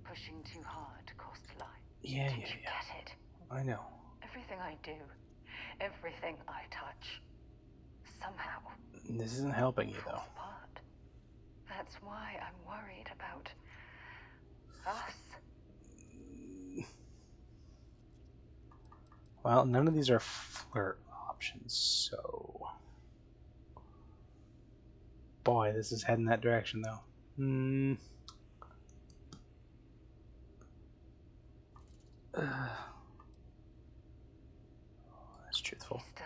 pushing too hard cost life. Yeah, Don't yeah, you yeah. get it? I know. Everything I do, everything I touch, somehow This isn't helping you though. falls apart. That's why I'm worried about us. Well, none of these are flirt options, so. Boy, this is heading that direction though. That's truthful. You still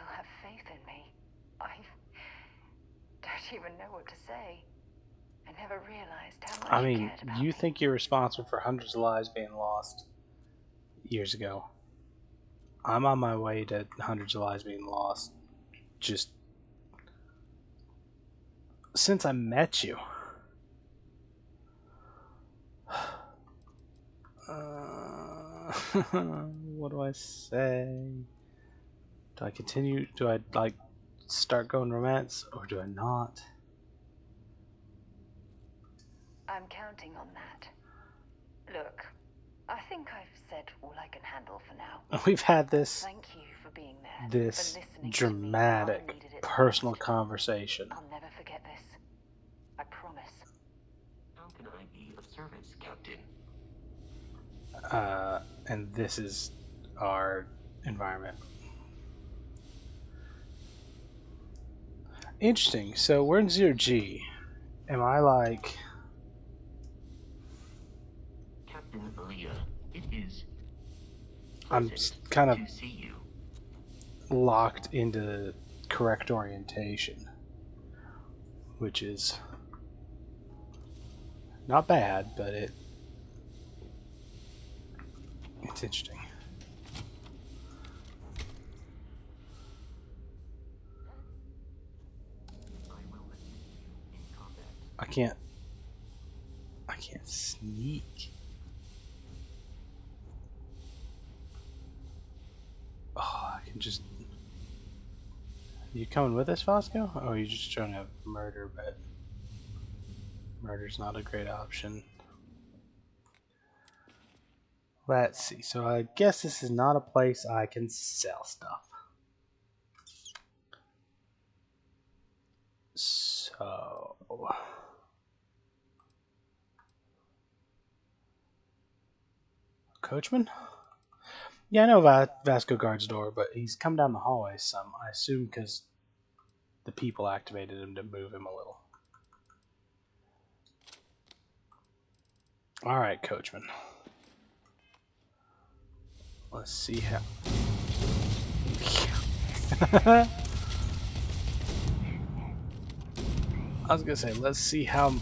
even know what to say. I never realized how much I you mean, cared about you me. think you're responsible for hundreds of lives being lost years ago. I'm on my way to hundreds of lives being lost just since I met you. What do I say? Do I continue? Do I like start going romance or do I not? I'm counting on that. Look, I think I've said all I can handle for now. We've had this Thank you for being there, for this listening to me when I dramatic needed it the personal most. conversation. I'll never forget this. I promise. How can I be of service, Captain? And this is our environment. Interesting. So we're in 0G. Am I like Captain Leah, it is I'm pleasant kind of to see you. locked into correct orientation, which is not bad, but it's interesting. I will assist you in combat. I can't sneak. Oh, I can just. You coming with us, Fosco? Oh, you're just trying to murder, but murder's not a great option. Let's see. So I guess this is not a place I can sell stuff. So Coachman? Yeah, I know Vasco guards door, but he's come down the hallway some. I assume because the people activated him to move him a little. All right, Coachman. Let's see how. I was gonna say, let's see how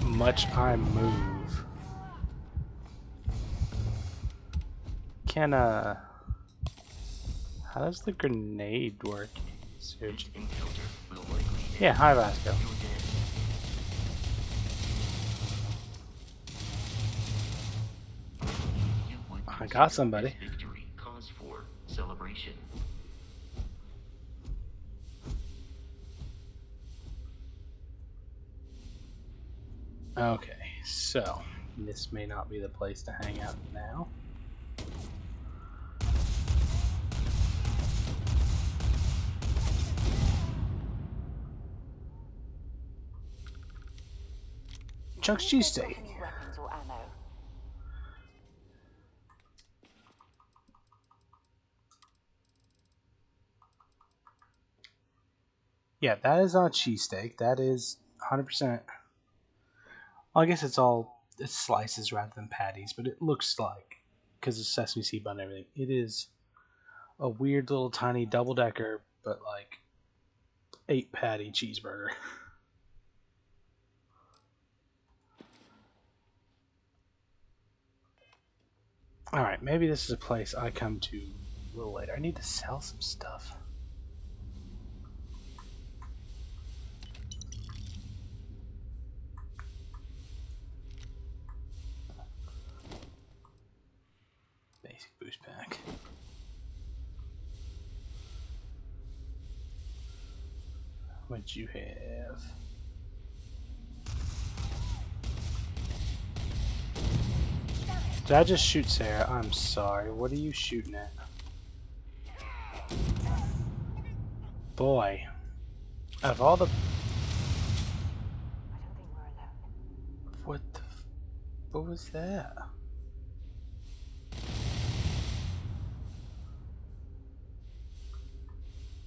much I move. Can how does the grenade work? This Serge? encounter will likely end Yeah, hi Vasco. your death. You would I got consider somebody. this victory cause for celebration. Okay, so this may not be the place to hang out now. Chuck's See if they've got cheesesteak. any weapons or ammo. Yeah, that is not cheesesteak. That is 100%. Well, I guess it's slices rather than patties, but it looks like, because of sesame seed bun and everything, it is a weird little tiny double decker, but like 8 patty cheeseburger. Alright, maybe this is a place I come to a little later. I need to sell some stuff. Basic boost pack. What'd you have? Did I just shoot Sarah? I'm sorry. What are you shooting at? Boy. Of all the... I don't think we're alone. What the... What was that?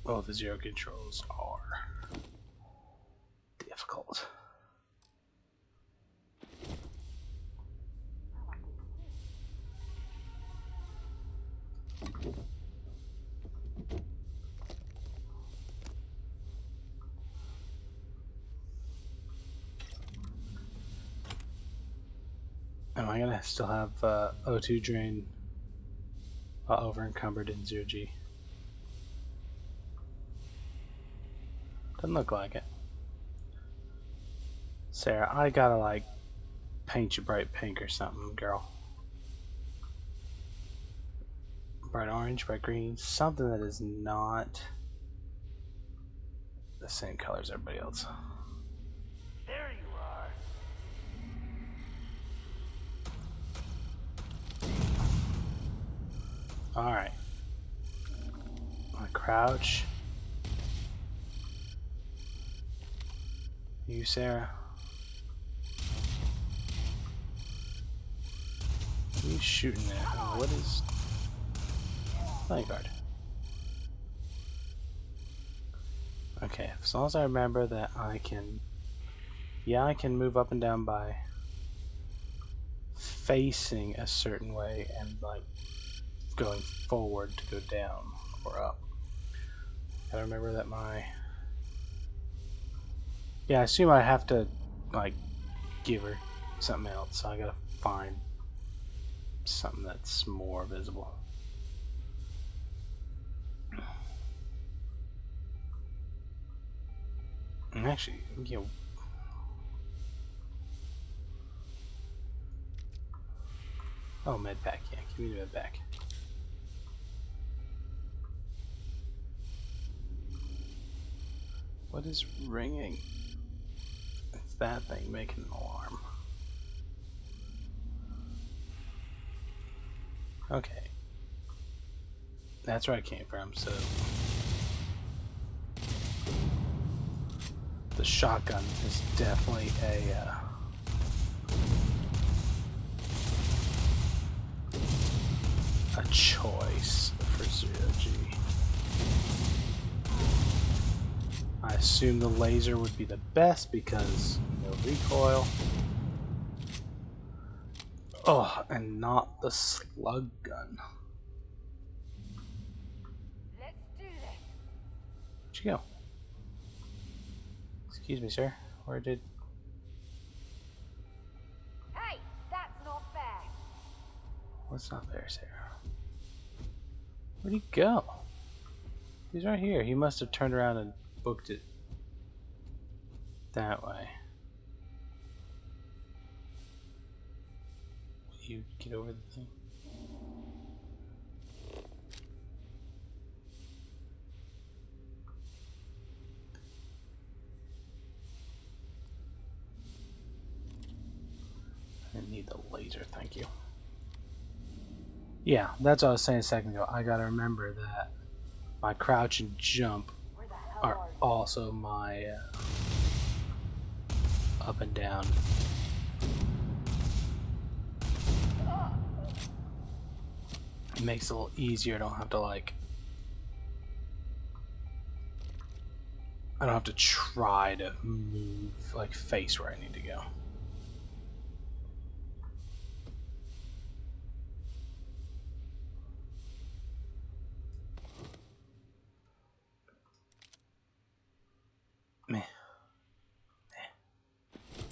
Oh, the zero controls are difficult. Am I gonna still have O2 drain over encumbered in 0G? Doesn't look like it. Sarah, I gotta like paint you bright pink or something, girl. Bright orange, bright green, something that is not the same color as everybody else. There you are. Alright. I crouch. You, Sarah. What are you shooting at? What is... Vanguard. Okay, as long as I remember that I can... Yeah, I can move up and down by facing a certain way and like going forward to go down or up. Gotta remember that my... Yeah, I assume I have to like give her something else, so I gotta find something that's more visible. And actually, you know, oh, med pack, yeah, give me the med pack. What is ringing? It's that thing making an alarm. Okay. That's where I came from, so... The shotgun is definitely a choice for 0G. I assume the laser would be the best because no recoil. Oh, and not the slug gun. Let's do this. Where'd you go? Excuse me, sir. Where did... Hey, that's not fair. What's not there, Sarah? Where'd he go? He's right here. He must have turned around and booked it that way. Will you get over the thing? I need the laser, thank you. Yeah, that's what I was saying a second ago. I gotta remember that my crouch and jump Where the hell are are you? also my up and down. It makes it a little easier. I don't have to like... I don't have to try to move, like face where I need to go. Meh.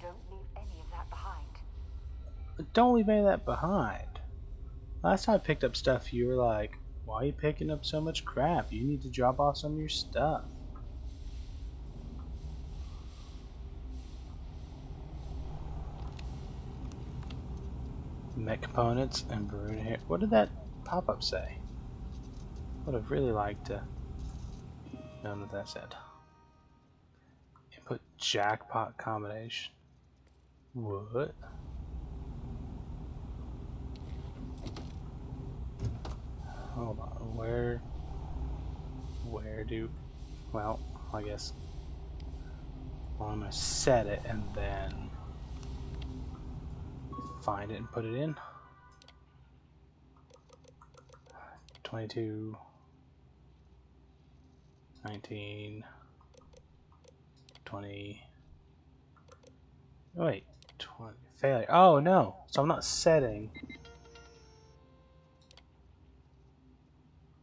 Don't leave any of that behind. Don't leave any of that behind. Last time I picked up stuff, you were like, why are you picking up so much crap? You need to drop off some of your stuff. Mech components and balloon hair. What did that pop-up say? Would have really liked to know what that said. Input jackpot combination. What? Hold on. Where do... Well, I guess... Well, I'm gonna set it and then find it and put it in. 22, 19, 20. Oh, wait, 20. Failure. Oh no! So I'm not setting.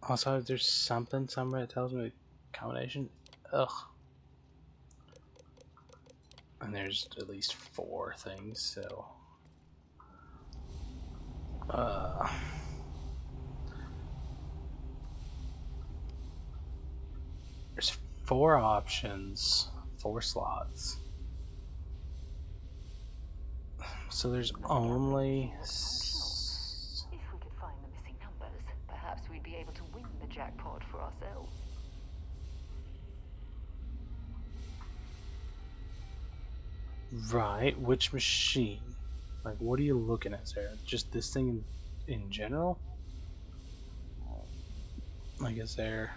Also, there's something somewhere that tells me the combination. Ugh. And there's at least 4 things, so Uh, there's 4 options, 4 slots. So there's The only. scalpel seems functional. If we could find the missing numbers, perhaps we'd be able to win the jackpot for ourselves. Right, which machine? Like, what are you looking at, Sarah? Just this thing in general? Like, is there.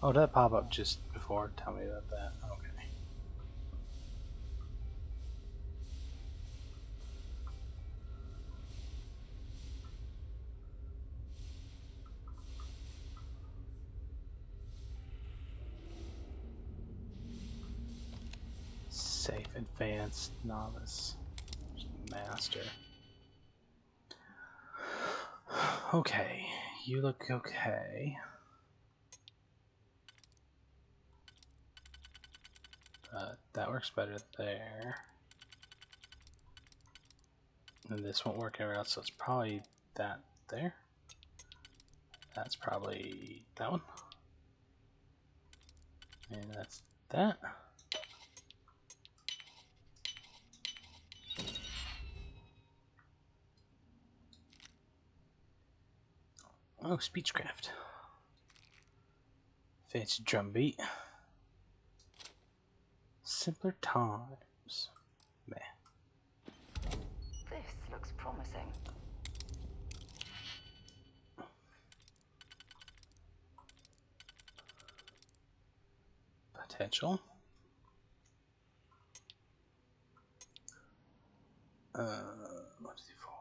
Oh, did that pop up just before? Tell me about that. Okay. Safe, advanced, novice, master. Okay, you look okay. That works better there. And this won't work anywhere else, so it's probably that there. That's probably that one. And that's that. Oh, speechcraft. Fancy drum beat. Simpler times. Meh. This looks promising. Potential. One, two, three, four.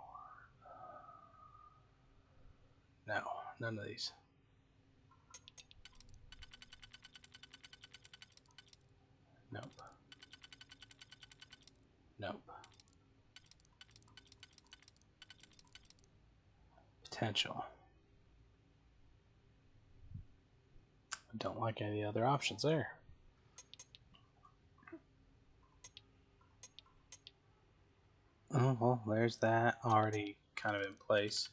No, none of these. Nope. Nope. Potential. I don't like any of the other options there. Oh, well, there's that already kind of in place.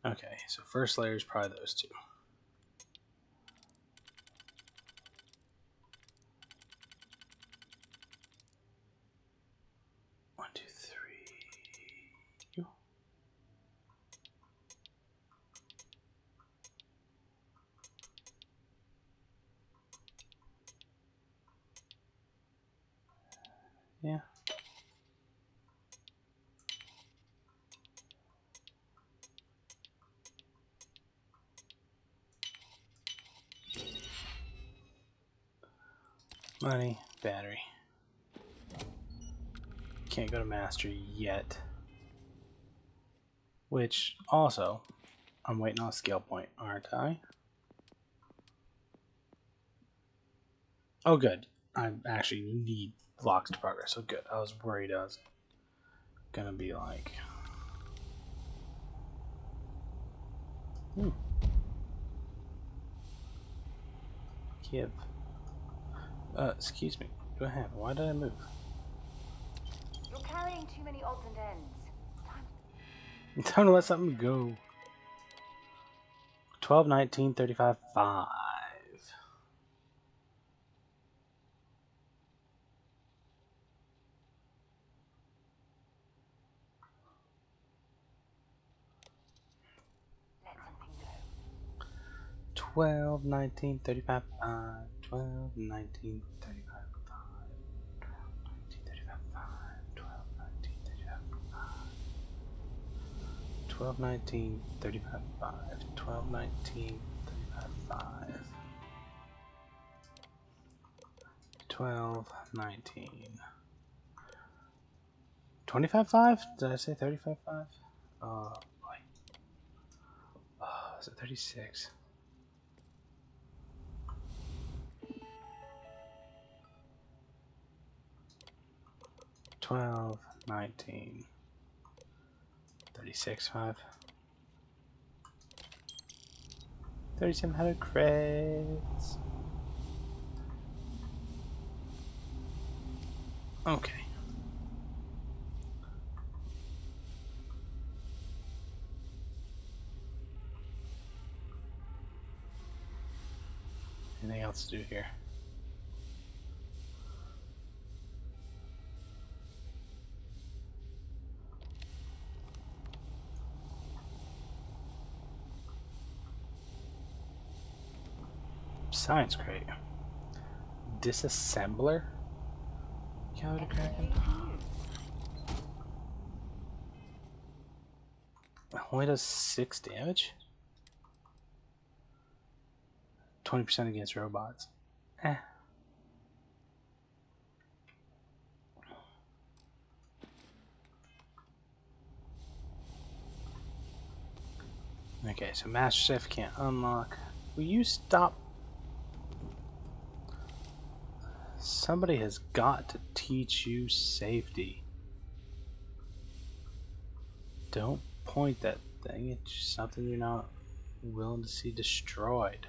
Okay, so first layer is probably those two. One, two, three. Yeah. Money, battery. Can't go to master yet. Which also, I'm waiting on a scale point, aren't I? Oh, good. I actually need blocks to progress, so good. I was worried I was gonna be like. Give. Excuse me. What do I have? Why did I move? You're carrying too many odds and ends. Time to let something go. 12, 19, 35, 5. Let something go. 12, 19, 35, 5. 12, 19, 35, 5. 12, 19, 35, 5. 12, 19, 35, 5. 12, 19. 25, 5? Did I say 35, 5? Oh, boy. Oh, is it 36? $12, 19, 36, 5. 3,700 credits. Okay. else to do here. Science crate. Disassembler? Calorie Kraken? Only does 6 damage? 20% against robots. Eh. Okay, so Master Chef can't unlock. Will you stop? Somebody has got to teach you safety. Don't point that thing. It's just something you're not willing to see destroyed.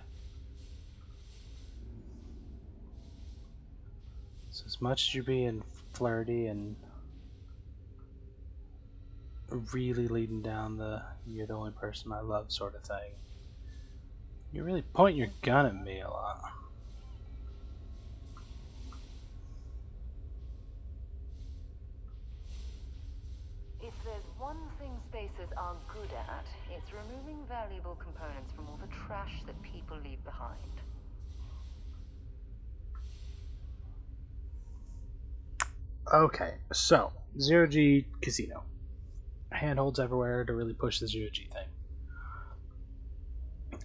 So as much as you're being flirty and really leading down the "you're the only person I love" sort of thing, you're really pointing your gun at me a lot. If there's one thing spacers are good at, it's removing valuable components from all the trash that people leave behind. Okay, so Zero G Casino. Handholds everywhere to really push the Zero G thing.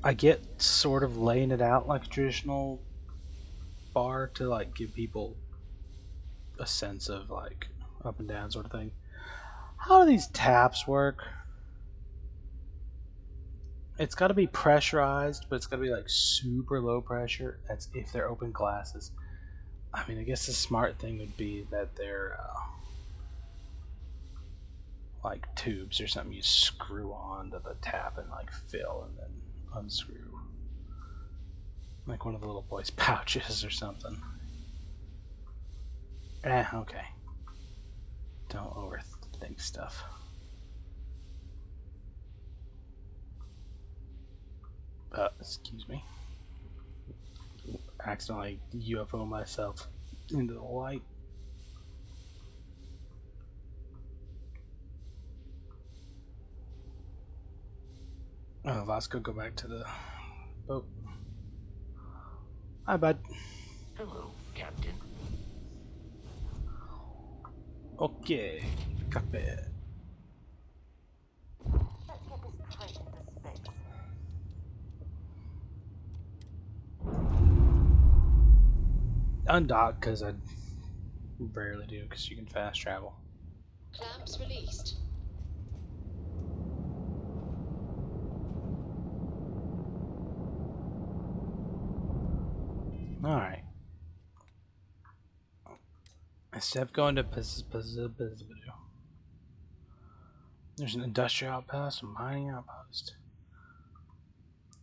I get sort of laying it out like a traditional bar to like give people a sense of like up and down sort of thing. How do these taps work? It's got to be pressurized, but it's got to be like super low pressure. That's if they're open glasses. I mean, I guess the smart thing would be that they're like tubes or something you screw onto the tap and like fill and then unscrew. Like one of the little boy's pouches or something. Okay. Don't overthink stuff. Excuse me. Accidentally UFO myself into the light. Oh, Vasco, go back to the boat. Hi, bud. Hello, Captain. Okay, cockpit. Let's get this crate into space. Undock, because I rarely do, because you can fast travel. Clamps released. Alright. Instead of going to there's an industrial outpost, a mining outpost.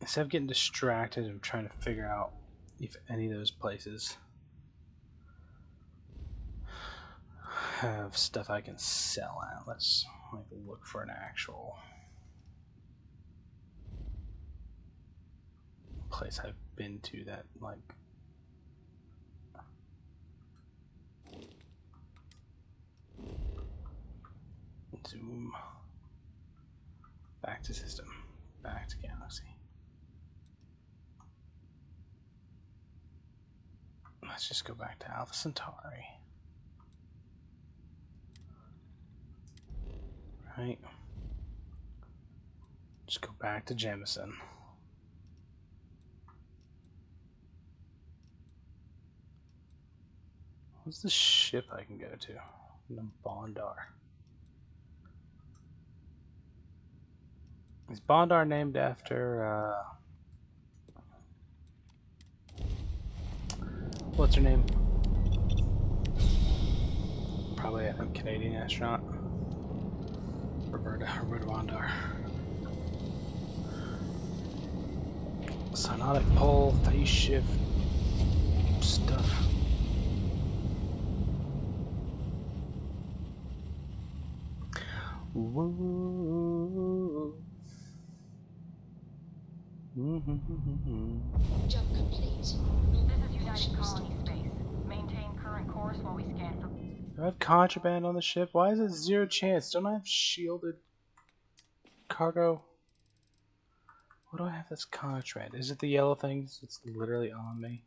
Instead of getting distracted and trying to figure out if any of those places have stuff I can sell at, let's like look for an actual place I've been to that like zoom back to system, back to galaxy. Let's just go back to Alpha Centauri. Right. Just go back to Jemison. What's the ship I can go to? The Bondar. Is Bondar named after what's her name? Probably I think Canadian astronaut. Roberta Bondar. Sonic pole, phase shift stuff. Woo. Jump complete. This is United Colony Space. Maintain current course while we scan for... Do I have contraband on the ship? Why is it 0 chance? Don't I have shielded cargo? What do I have that's contraband? Is it the yellow things? It's literally on me.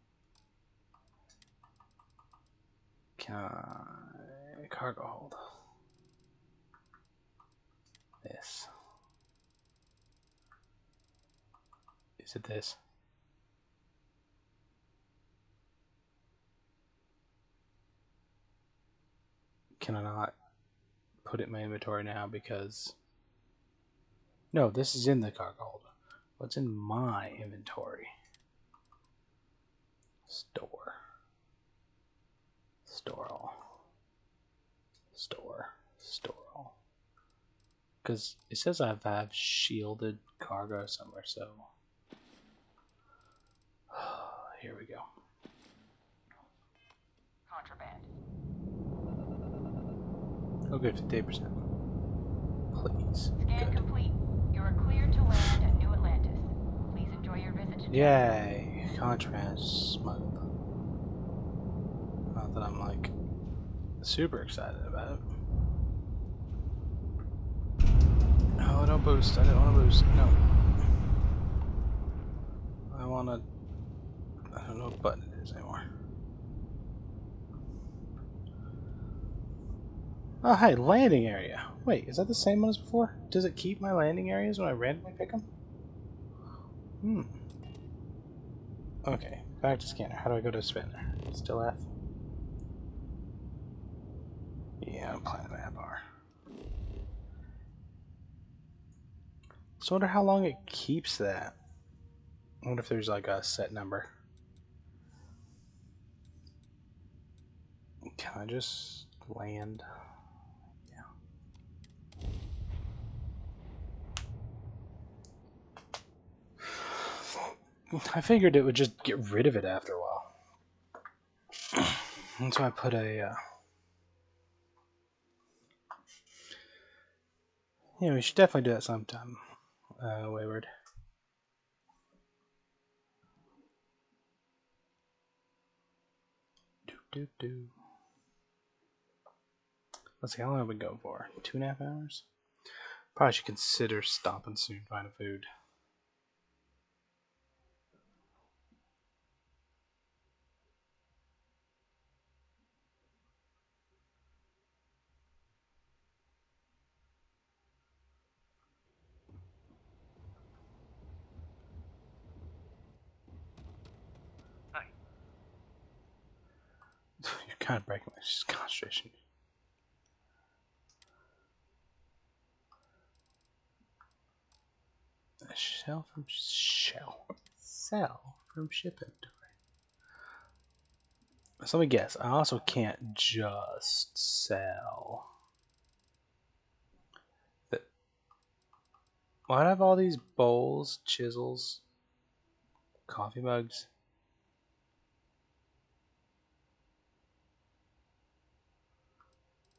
Can I... cargo hold. This. Is it this? Can I not put it in my inventory now because... No, this is in the cargo hold. What's in my inventory? Store. Store all. Store. Store all. Because it says I have shielded cargo somewhere, so... Here we go. Contraband. Oh, good, 58%. Please. Scan Good. complete. You are cleared to land at New Atlantis. Please enjoy your visit to... Yay! Contraband smuggled. Not that I'm like super excited about it. Oh, don't boost. I didn't want to boost. No. I want to... I don't know what button it is anymore. Oh, hey, landing area. Wait, is that the same one as before? Does it keep my landing areas when I randomly pick them? Okay, back to scanner. How do I go to spinner? Still F? Yeah, I'm playing map R. So I wonder how long it keeps that. I wonder if there's like a set number. Can I just land? Yeah. I figured it would just get rid of it after a while. That's why I put a... Yeah, we should definitely do that sometime. Wayward. Do. Let's see, how long have we go for? 2.5 hours? Probably should consider stopping soon, finding food. Hi. You're kind of breaking my concentration. Sell from ship inventory. So let me guess. I also can't just sell. Why do I have all these bowls, chisels, coffee mugs?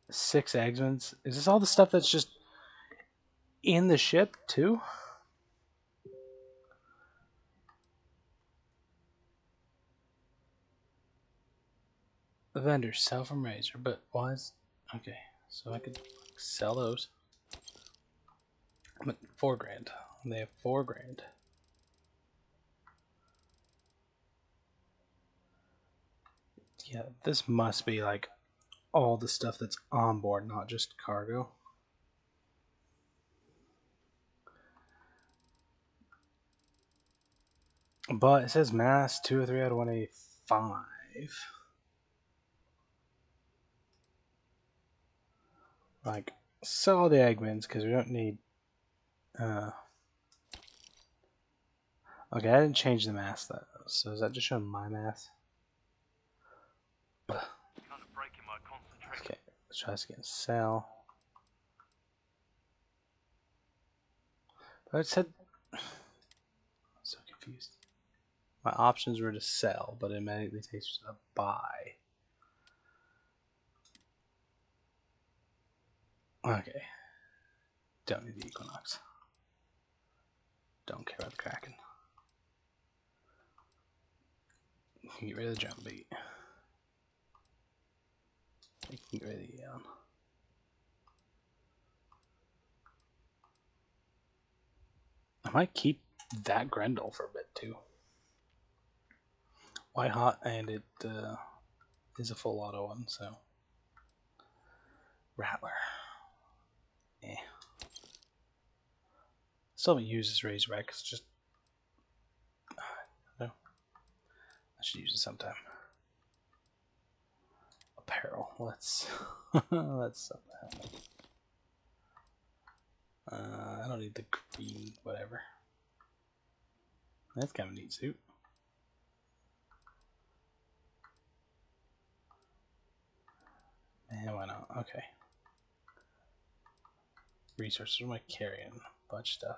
Six Eggsmans. Is this all the stuff that's just in the ship too? The vendor sell from Razor, but why is... Okay, so I could sell those. But $4,000. They have $4,000. Yeah, this must be like all the stuff that's on board, not just cargo. But it says mass 203 out of 185. Like, sell the Eggmans because we don't need. Okay, I didn't change the mass though. So is that just showing my mass? Kind of breaking my concentration. Okay, let's try this again. Sell. But it said. I'm so confused. My options were to sell, but it immediately takes to buy. Okay. Don't need the Equinox. Don't care about the Kraken. You can get rid of the jump beat. You can get rid of the I might keep that Grendel for a bit too. White hot, and it is a full auto one, so. Rattler. Eh. Still haven't used this Razorback, it's just. No. I should use it sometime. Apparel. Let's. Let's sell the helmet. I don't need the green, whatever. That's kind of a neat suit. Man, why not? Okay. Resources. What am I carrying? A bunch of stuff.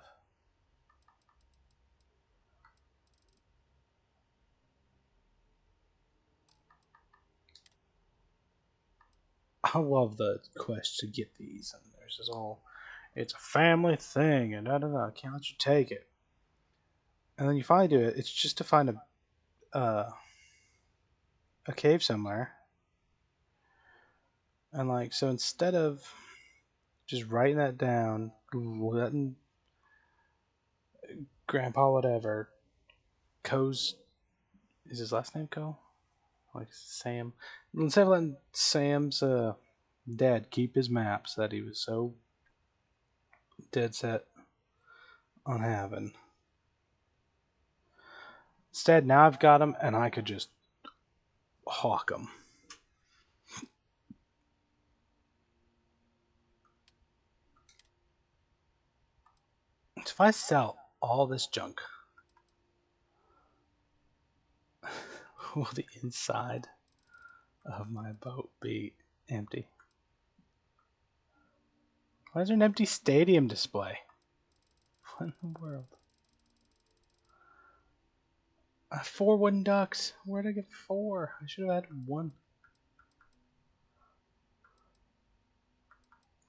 I love the quest to get these, and there's this all. It's a family thing, and I don't know. I can't let you take it. And then you finally do it. It's just to find a cave somewhere. And like, so instead of just writing that down, letting Grandpa whatever, Co's, is his last name Co? Like Sam. Instead of letting Sam's dad keep his maps that he was so dead set on having. Instead, now I've got them, and I could just hawk them. So if I sell all this junk, will the inside of my boat be empty? Why is there an empty stadium display? What in the world? I have 4 wooden ducks. Where did I get 4? I should have had 1.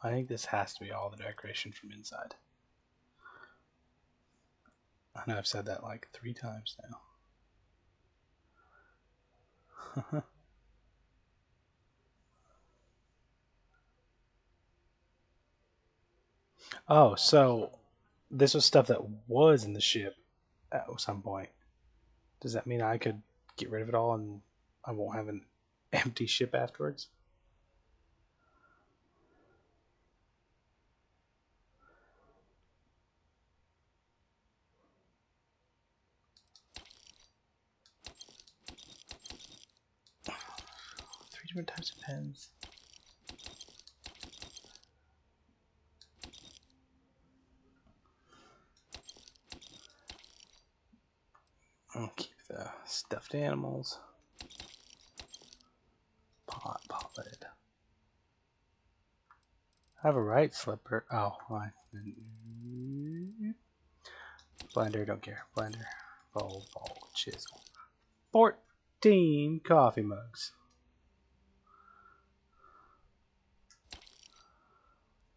I think this has to be all the decoration from inside. I know I've said that like 3 times now. Oh, so this was stuff that was in the ship at some point. Does that mean I could get rid of it all and I won't have an empty ship afterwards? Three different types of pens. I'll keep the stuffed animals. Pot lid. I have a right slipper. Oh, blender, don't care. Blender, bowl, chisel. 14 coffee mugs.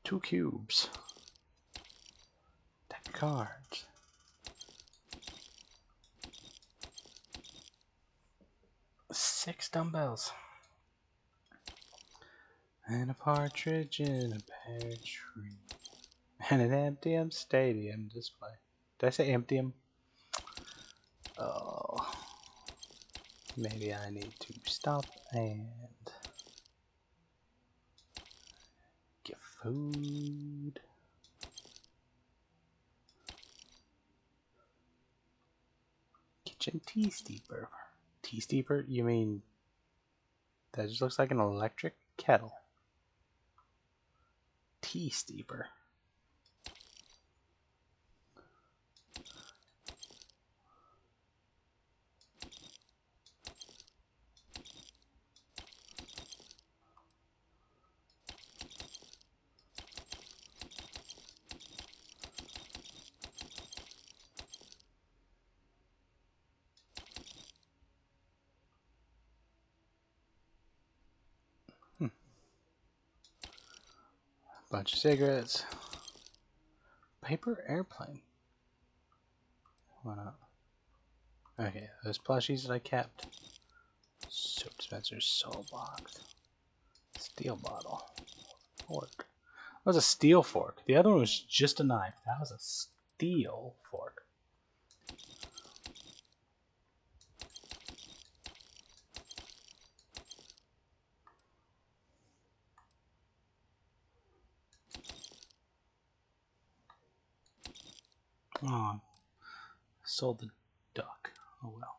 2 cubes. Deck of cards. 6 dumbbells. And a partridge in a pear tree. And an empty stadium display. Did I say empty? Oh. Maybe I need to stop and get food. Kitchen tea steeper. Tea steeper? You mean that just looks like an electric kettle? Tea steeper. Bunch of cigarettes. Paper airplane. Why not? Okay, those plushies that I kept. Soap dispensers, soul box. Steel bottle. Fork. That was a steel fork. The other one was just a knife. That was a steel fork. Oh, sold the duck. Oh well.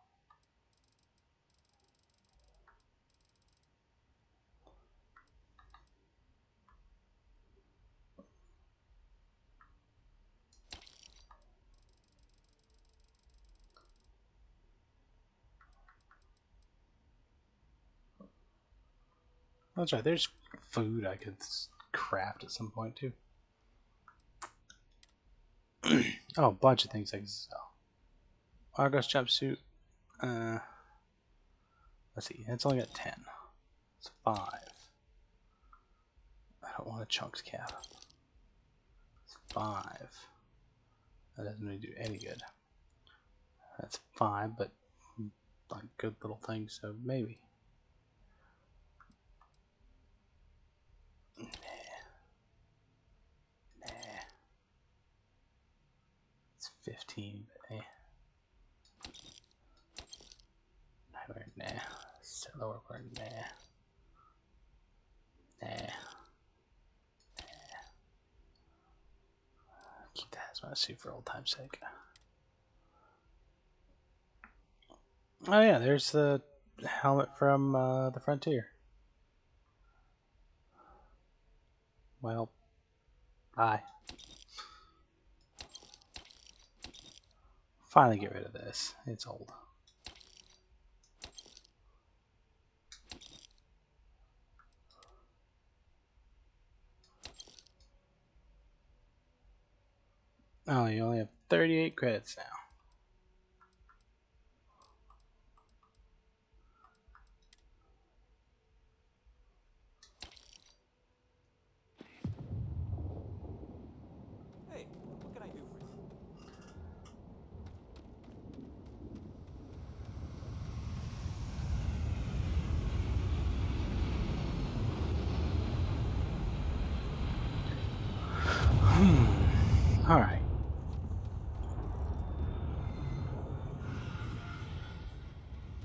That's right. There's food I could craft at some point too. Oh, a bunch of things I can sell. Argos jumpsuit. Uh, let's see. It's only got 10. It's 5. I don't want a chunks cap. It's 5. That doesn't really do any good. That's 5, but like good little things, so maybe. Nah. It's 15, but eh. Nightwear, nah. Stellar workwear, nah. Nah. Keep that as my suit for old time's sake. Oh yeah, there's the helmet from the Frontier. Well, bye. Finally get rid of this. It's old. Oh, you only have 38 credits now. Hey, what can I do for you? Alright.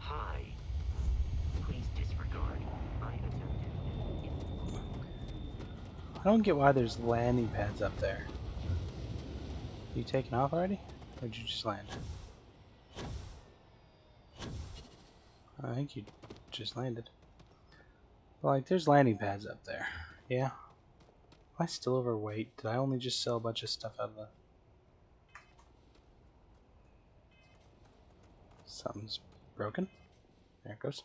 Hi. Please disregard. I attempted. I don't get why there's landing pads up there. You taken off already? Or did you just land? I think you just landed. Like, there's landing pads up there. Yeah? Am I still overweight? Did I only just sell a bunch of stuff out of the... Something's broken. There it goes.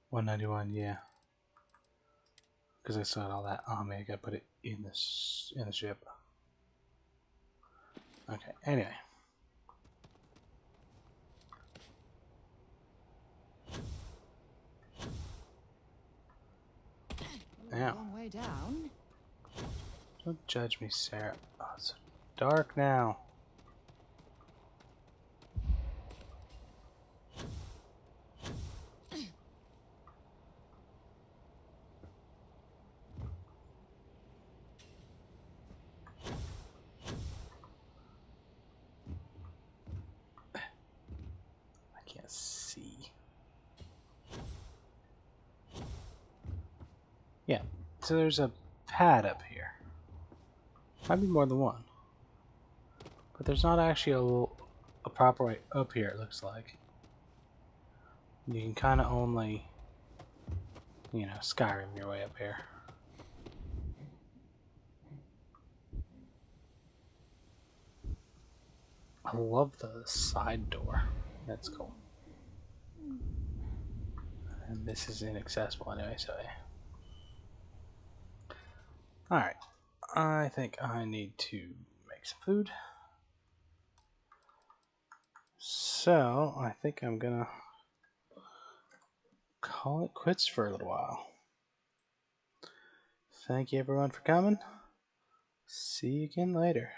191, yeah. Because I saw all that. Oh man, I gotta put it in this in the ship. Okay, anyway. Now, Long way down. don't judge me, Sarah. Oh, it's so dark now. I can't see. Yeah, so there's a pad up here. Might be more than one. But there's not actually a proper way up here, it looks like. You can kind of only, you know, Skyrim your way up here. I love the side door. That's cool. And this is inaccessible anyway, so yeah. Alright. I think I need to make some food. So, I think I'm gonna call it quits for a little while. Thank you everyone for coming. See you again later.